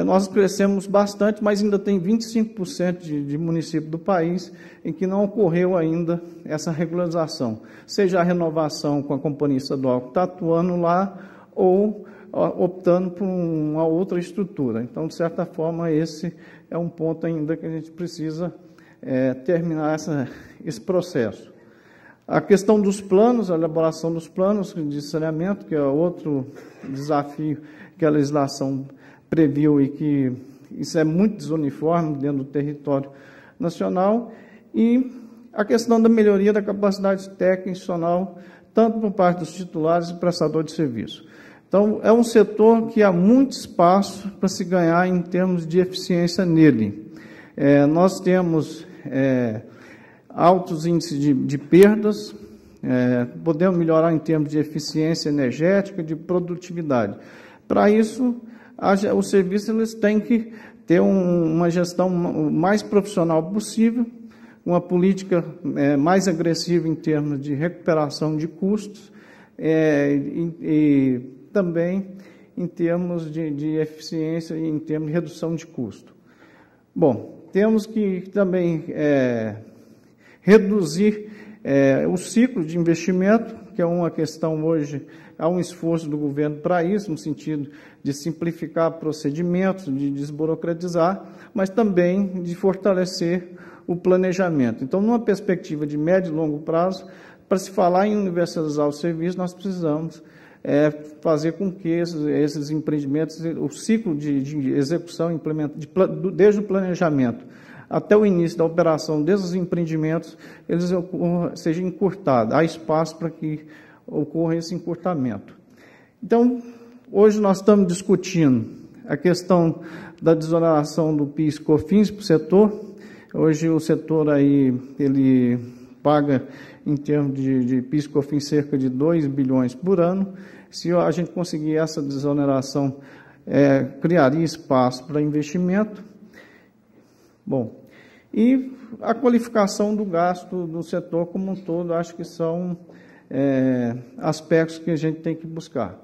nós crescemos bastante, mas ainda tem 25% de municípios do país em que não ocorreu ainda essa regularização, seja a renovação com a companhia estadual que está atuando lá ou optando por uma outra estrutura. Então, de certa forma, esse é um ponto ainda que a gente precisa terminar esse processo. A questão dos planos, a elaboração dos planos de saneamento, que é outro desafio que a legislação previu e que isso é muito desuniforme dentro do território nacional, e a questão da melhoria da capacidade técnica e institucional, tanto por parte dos titulares e prestadores de serviço. Então, é um setor que há muito espaço para se ganhar em termos de eficiência nele. Nós temos altos índices de perdas, podemos melhorar em termos de eficiência energética, de produtividade. Para isso, os serviços eles têm que ter uma gestão mais profissional possível, uma política mais agressiva em termos de recuperação de custos e também em termos de eficiência e em termos de redução de custo. Bom, temos que também reduzir o ciclo de investimento, que é uma questão hoje, há um esforço do governo para isso, no sentido de simplificar procedimentos, de desburocratizar, mas também de fortalecer o planejamento. Então, numa perspectiva de médio e longo prazo, para se falar em universalizar o serviço, nós precisamos fazer com que esses empreendimentos, o ciclo de execução, desde o planejamento até o início da operação desses empreendimentos, eles sejam encurtados. Há espaço para que ocorra esse encurtamento. Então, hoje nós estamos discutindo a questão da desoneração do PIS e COFINS para o setor. Hoje o setor aí, ele paga, em termos de PIS e COFINS, cerca de 2 bilhões por ano. Se a gente conseguir essa desoneração, criaria espaço para investimento. Bom, e a qualificação do gasto do setor como um todo, acho que são aspectos que a gente tem que buscar.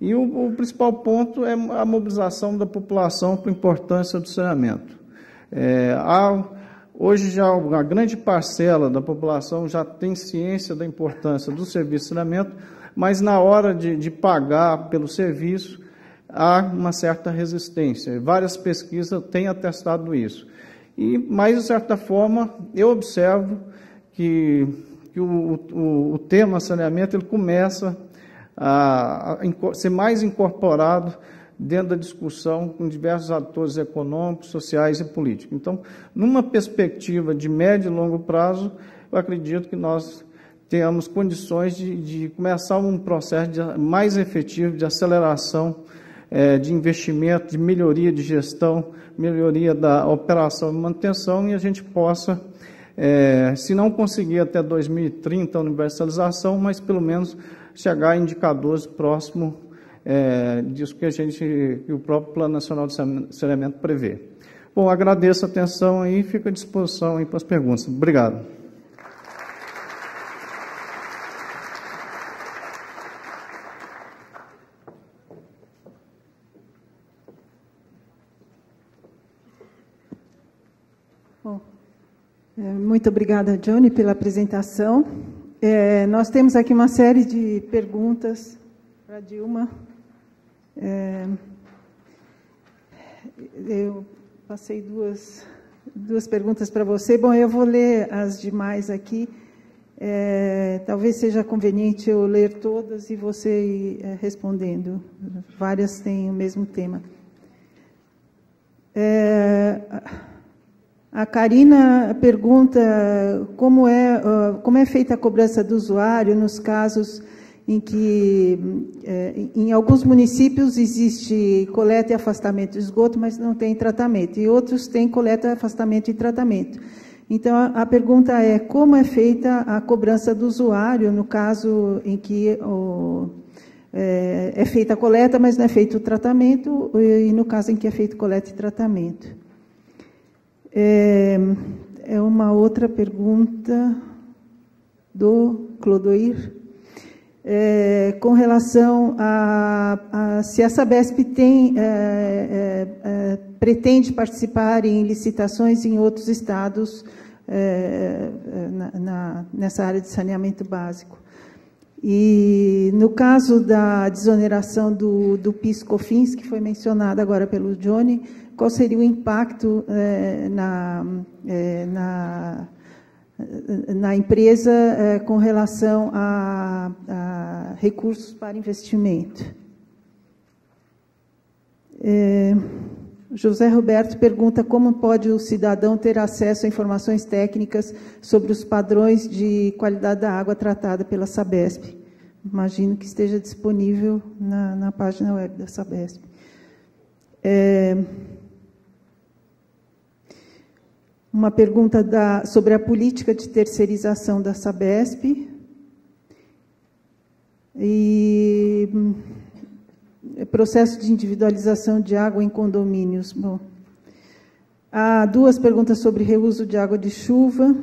E o principal ponto é a mobilização da população para a importância do saneamento. Hoje já uma grande parcela da população já tem ciência da importância do serviço de saneamento, mas na hora de pagar pelo serviço, há uma certa resistência. Várias pesquisas têm atestado isso. Mas, de certa forma, eu observo que o tema saneamento ele começa a ser mais incorporado dentro da discussão com diversos atores econômicos, sociais e políticos. Então, numa perspectiva de médio e longo prazo, eu acredito que nós tenhamos condições de começar um processo mais efetivo de aceleração de investimento, de melhoria de gestão, melhoria da operação e manutenção, e a gente possa, se não conseguir até 2030 a universalização, mas pelo menos chegar a indicadores próximos disso que o próprio Plano Nacional de Saneamento prevê. Bom, agradeço a atenção e fico à disposição aí para as perguntas. Obrigado. Muito obrigada, Johnny, pela apresentação. Nós temos aqui uma série de perguntas para a Dilma. Eu passei duas perguntas para você. Bom, eu vou ler as demais aqui. Talvez seja conveniente eu ler todas e você ir respondendo. Várias têm o mesmo tema. A Karina pergunta como é feita a cobrança do usuário nos casos em que, em alguns municípios, existe coleta e afastamento de esgoto, mas não tem tratamento, e outros têm coleta, afastamento e tratamento. Então, a pergunta é como é feita a cobrança do usuário no caso em que é feita a coleta, mas não é feito o tratamento, e no caso em que é feito coleta e tratamento. Uma outra pergunta do Clodoir, com relação a se a Sabesp pretende participar em licitações em outros estados nessa área de saneamento básico. E, no caso da desoneração do PIS/COFINS, que foi mencionado agora pelo Johnny, qual seria o impacto na empresa com relação a recursos para investimento? José Roberto pergunta como pode o cidadão ter acesso a informações técnicas sobre os padrões de qualidade da água tratada pela Sabesp. Imagino que esteja disponível na página web da Sabesp. Uma pergunta sobre a política de terceirização da Sabesp. E processo de individualização de água em condomínios. Bom, há duas perguntas sobre reuso de água de chuva.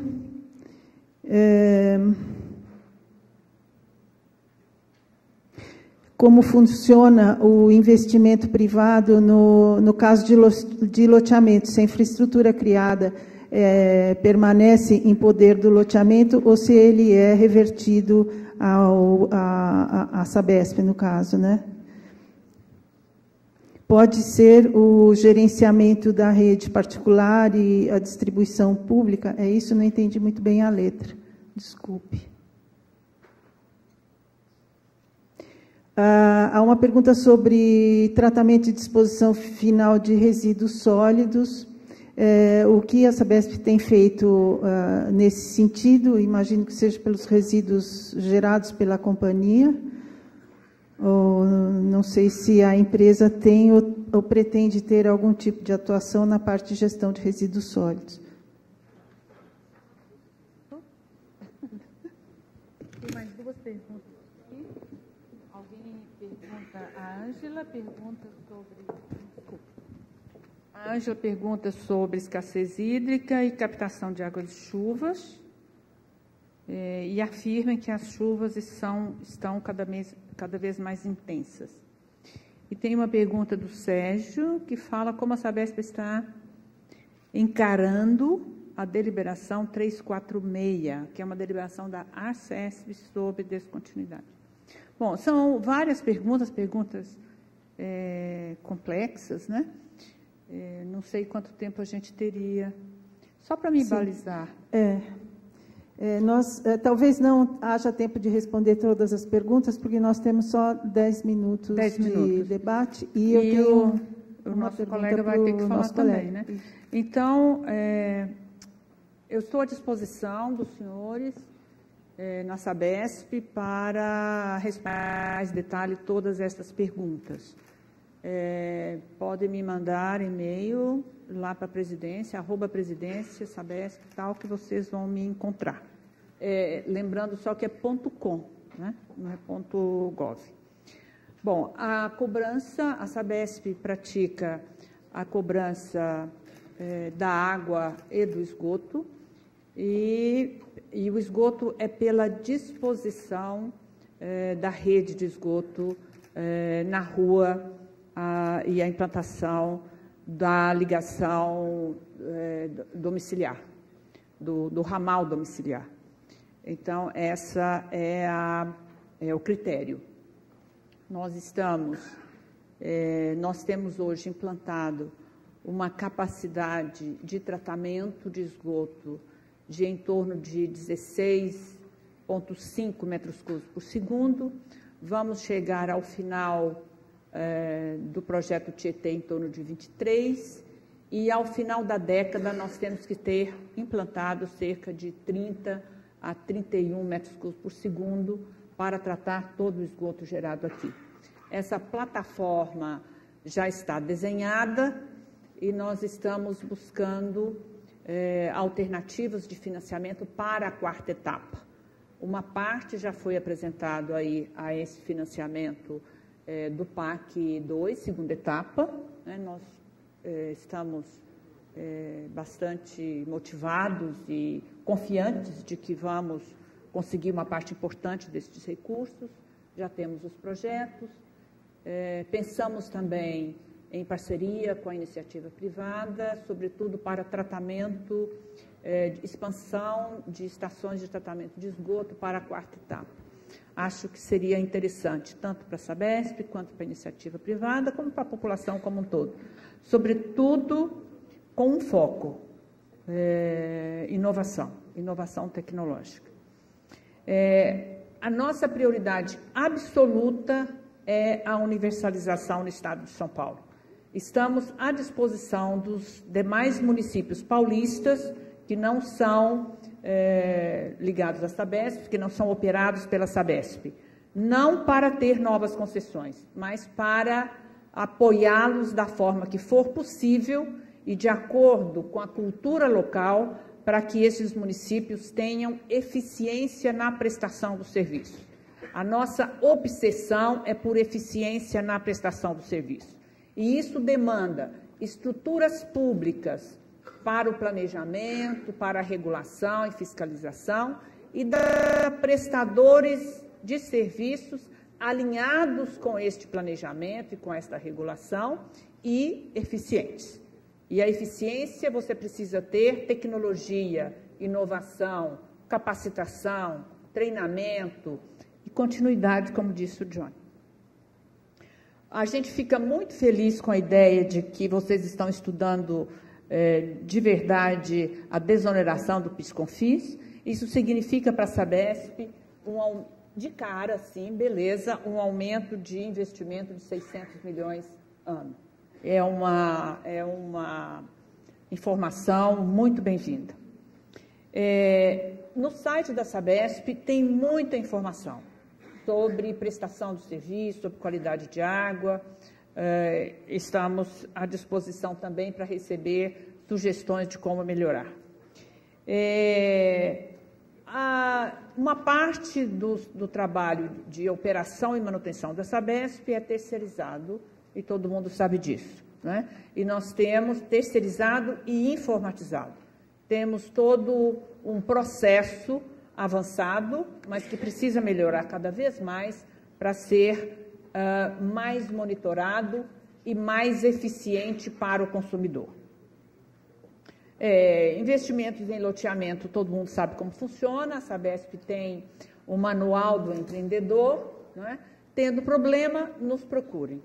Como funciona o investimento privado no caso de loteamento? Se a infraestrutura criada permanece em poder do loteamento ou se ele é revertido à Sabesp, no caso, né? Pode ser o gerenciamento da rede particular e a distribuição pública? É isso? Não entendi muito bem a letra. Desculpe. Há uma pergunta sobre tratamento e disposição final de resíduos sólidos. O que a Sabesp tem feito nesse sentido? Imagino que seja pelos resíduos gerados pela companhia. Ou não sei se a empresa tem ou pretende ter algum tipo de atuação na parte de gestão de resíduos sólidos. Tem mais duas perguntas aqui. Alguém pergunta, a Ângela pergunta sobre... A Ângela pergunta sobre escassez hídrica e captação de água de chuvas. E afirma que as chuvas estão cada vez mais intensas. E tem uma pergunta do Sérgio, que fala como a Sabesp está encarando a deliberação 346, que é uma deliberação da ARCESP sobre descontinuidade. Bom, são várias perguntas complexas, né? Não sei quanto tempo a gente teria. Só para me balizar. Talvez não haja tempo de responder todas as perguntas, porque nós temos só 10 minutos de debate. E o nosso colega vai ter que falar também, né? Então, eu estou à disposição dos senhores na Sabesp para responder mais detalhe todas estas perguntas. Podem me mandar e-mail lá para a presidência, @presidência, Sabesp, tal, que vocês vão me encontrar. Lembrando só que é .com, né? Não é .gov. Bom, a cobrança, a Sabesp pratica a cobrança da água e do esgoto, e o esgoto é pela disposição da rede de esgoto na rua e a implantação da ligação domiciliar, do ramal domiciliar. Então, essa é o critério. Nós temos hoje implantado uma capacidade de tratamento de esgoto de em torno de 16 23,5 metros cúbicos por segundo. Vamos chegar ao final do projeto Tietê em torno de 23, e ao final da década nós temos que ter implantado cerca de 30 a 31 metros cúbicos por segundo para tratar todo o esgoto gerado aqui. Essa plataforma já está desenhada e nós estamos buscando alternativas de financiamento para a quarta etapa. Uma parte já foi apresentado aí a esse financiamento do PAC 2, segunda etapa, né? Nós estamos bastante motivados e confiantes de que vamos conseguir uma parte importante desses recursos. Já temos os projetos, pensamos também em parceria com a iniciativa privada, sobretudo para tratamento, expansão de estações de tratamento de esgoto para a quarta etapa. Acho que seria interessante, tanto para a Sabesp, quanto para a iniciativa privada, como para a população como um todo. Sobretudo, com um foco, inovação tecnológica. A nossa prioridade absoluta é a universalização no Estado de São Paulo. Estamos à disposição dos demais municípios paulistas que não são ligados à Sabesp, que não são operados pela Sabesp, não para ter novas concessões, mas para apoiá-los da forma que for possível e de acordo com a cultura local, para que esses municípios tenham eficiência na prestação do serviço. A nossa obsessão é por eficiência na prestação do serviço. E isso demanda estruturas públicas para o planejamento, para a regulação e fiscalização, e prestadores de serviços alinhados com este planejamento e com esta regulação e eficientes. E a eficiência você precisa ter tecnologia, inovação, capacitação, treinamento e continuidade, como disse o John. A gente fica muito feliz com a ideia de que vocês estão estudando de verdade a desoneração do PIS/COFINS. Isso significa para a Sabesp, de cara, sim, beleza, um aumento de investimento de 600 milhões ano. É uma informação muito bem-vinda. No site da Sabesp tem muita informação sobre prestação do serviço, sobre qualidade de água. Estamos à disposição também para receber sugestões de como melhorar. Uma parte do trabalho de operação e manutenção da Sabesp é terceirizado, e todo mundo sabe disso, né? E nós temos terceirizado e informatizado. Temos todo um processo avançado, mas que precisa melhorar cada vez mais para ser mais monitorado e mais eficiente para o consumidor. Investimentos em loteamento, todo mundo sabe como funciona. A Sabesp tem o manual do empreendedor, né? Tendo problema, nos procurem.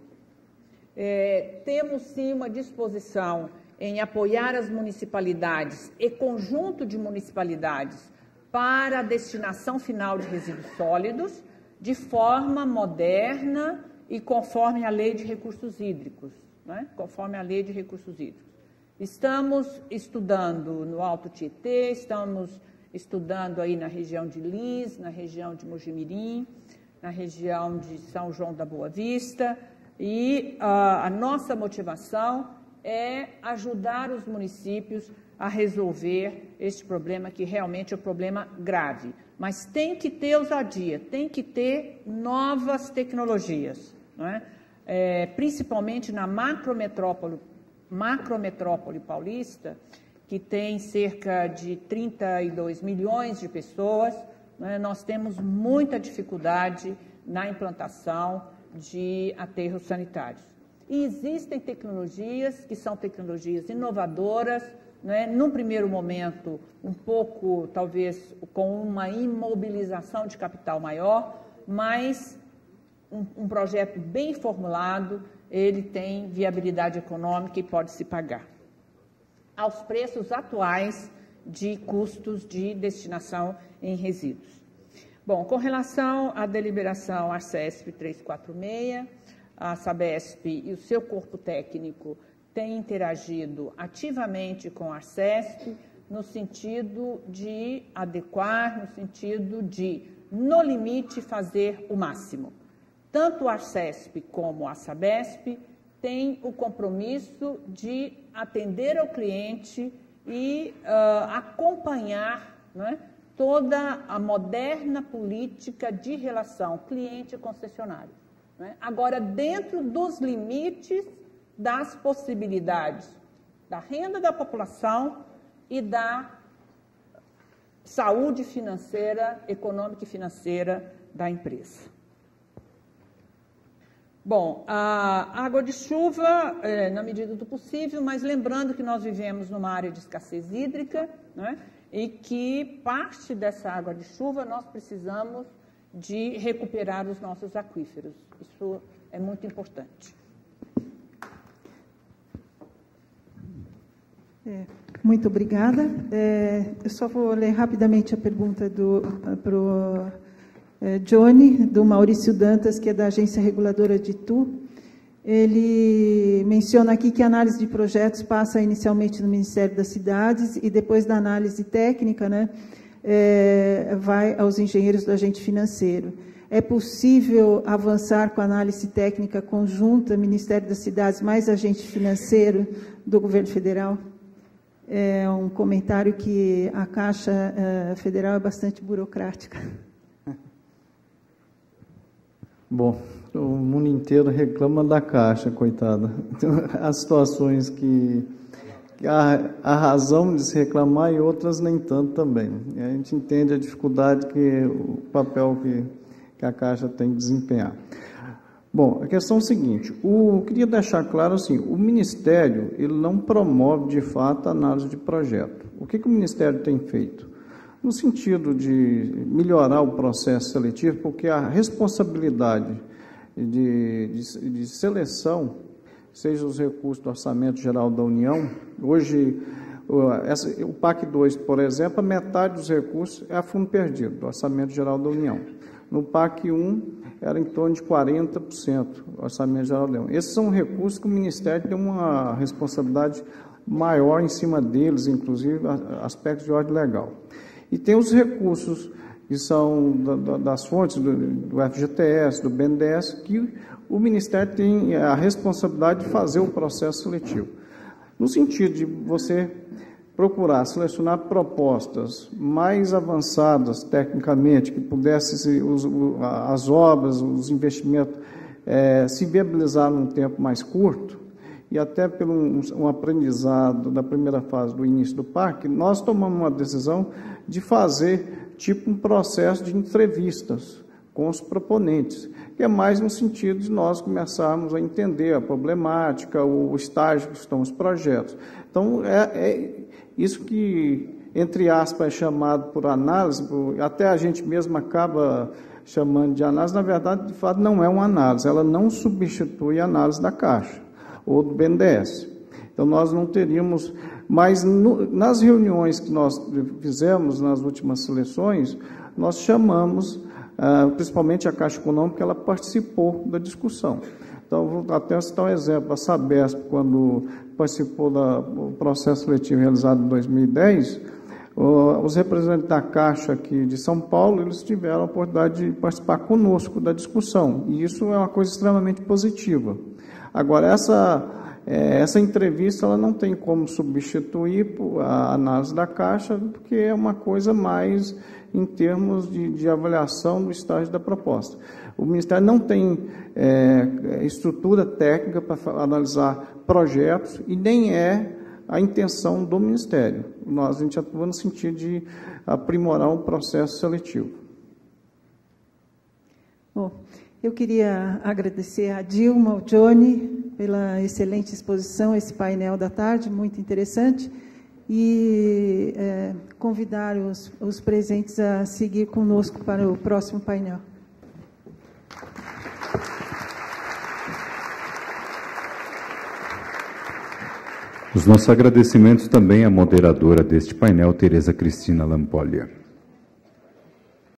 Temos sim uma disposição em apoiar as municipalidades e conjunto de municipalidades para a destinação final de resíduos sólidos, de forma moderna e conforme a Lei de Recursos Hídricos, né? Conforme a Lei de Recursos Hídricos. Estamos estudando no Alto Tietê, estamos estudando aí na região de Lins, na região de Mojimirim, na região de São João da Boa Vista, e a nossa motivação é ajudar os municípios a resolver este problema, que realmente é um problema grave. Mas tem que ter ousadia, tem que ter novas tecnologias, não é? Principalmente na macrometrópole paulista, que tem cerca de 32 milhões de pessoas, né? Nós temos muita dificuldade na implantação de aterros sanitários. E existem tecnologias que são tecnologias inovadoras, né? Num primeiro momento, um pouco, talvez, com uma imobilização de capital maior, mas um projeto bem formulado, ele tem viabilidade econômica e pode se pagar. Aos preços atuais de custos de destinação em resíduos. Bom, com relação à deliberação ARCESP 346, a Sabesp e o seu corpo técnico têm interagido ativamente com a ARCESP no sentido de adequar, no sentido de, no limite, fazer o máximo. Tanto a ARCESP como a Sabesp têm o compromisso de atender ao cliente e acompanhar, né, toda a moderna política de relação cliente e concessionário, né? Agora, dentro dos limites das possibilidades da renda da população e da saúde financeira, econômica e financeira da empresa. Bom, a água de chuva, na medida do possível, mas lembrando que nós vivemos numa área de escassez hídrica, né, e que parte dessa água de chuva nós precisamos de recuperar os nossos aquíferos. Isso é muito importante. Muito obrigada. Eu só vou ler rapidamente a pergunta para o Johnny, do Maurício Dantas, que é da Agência Reguladora de Itu. Ele menciona aqui que a análise de projetos passa inicialmente no Ministério das Cidades e depois da análise técnica, né, vai aos engenheiros do agente financeiro. É possível avançar com a análise técnica conjunta, Ministério das Cidades mais agente financeiro do governo federal? É um comentário que a Caixa Federal é bastante burocrática. Bom, o mundo inteiro reclama da Caixa, coitada. Há situações que há razão de se reclamar e outras nem tanto também. E a gente entende a dificuldade o papel que a Caixa tem que desempenhar. Bom, a questão é a seguinte, eu queria deixar claro assim, o Ministério ele não promove de fato a análise de projeto. O que o Ministério tem feito? No sentido de melhorar o processo seletivo, porque a responsabilidade de seleção, seja os recursos do Orçamento Geral da União, hoje, o PAC 2, por exemplo, a metade dos recursos é a fundo perdido, do Orçamento Geral da União. No PAC 1, era em torno de 40% do Orçamento Geral da União. Esses são recursos que o Ministério tem uma responsabilidade maior em cima deles, inclusive aspectos de ordem legal. E tem os recursos que são das fontes do FGTS, do BNDES, que o Ministério tem a responsabilidade de fazer o processo seletivo. No sentido de você procurar selecionar propostas mais avançadas tecnicamente, que pudessem as obras, os investimentos se viabilizar num tempo mais curto, e até pelo um aprendizado da primeira fase do início do PAC, nós tomamos uma decisão de fazer tipo um processo de entrevistas com os proponentes, que é mais no sentido de nós começarmos a entender a problemática, o estágio que estão os projetos. Então, isso que, entre aspas, é chamado por análise, até a gente mesmo acaba chamando de análise, na verdade, de fato, não é uma análise, ela não substitui a análise da Caixa ou do BNDES. Então, nós não teríamos, mas nas reuniões que nós fizemos nas últimas seleções, nós chamamos, principalmente a Caixa Econômica, ela participou da discussão. Então, vou até citar um exemplo, a Sabesp, quando participou do processo seletivo realizado em 2010, os representantes da Caixa aqui de São Paulo, eles tiveram a oportunidade de participar conosco da discussão, e isso é uma coisa extremamente positiva. Agora, essa entrevista ela não tem como substituir a análise da Caixa, porque é uma coisa mais em termos de avaliação do estágio da proposta. O Ministério não tem estrutura técnica para analisar projetos e nem é a intenção do Ministério. A gente atua no sentido de aprimorar o processo seletivo. Bom, eu queria agradecer a Dilma, ao Johnny, pela excelente exposição, esse painel da tarde, muito interessante, e convidar os presentes a seguir conosco para o próximo painel. Os nossos agradecimentos também à moderadora deste painel, Tereza Cristina Lampollia.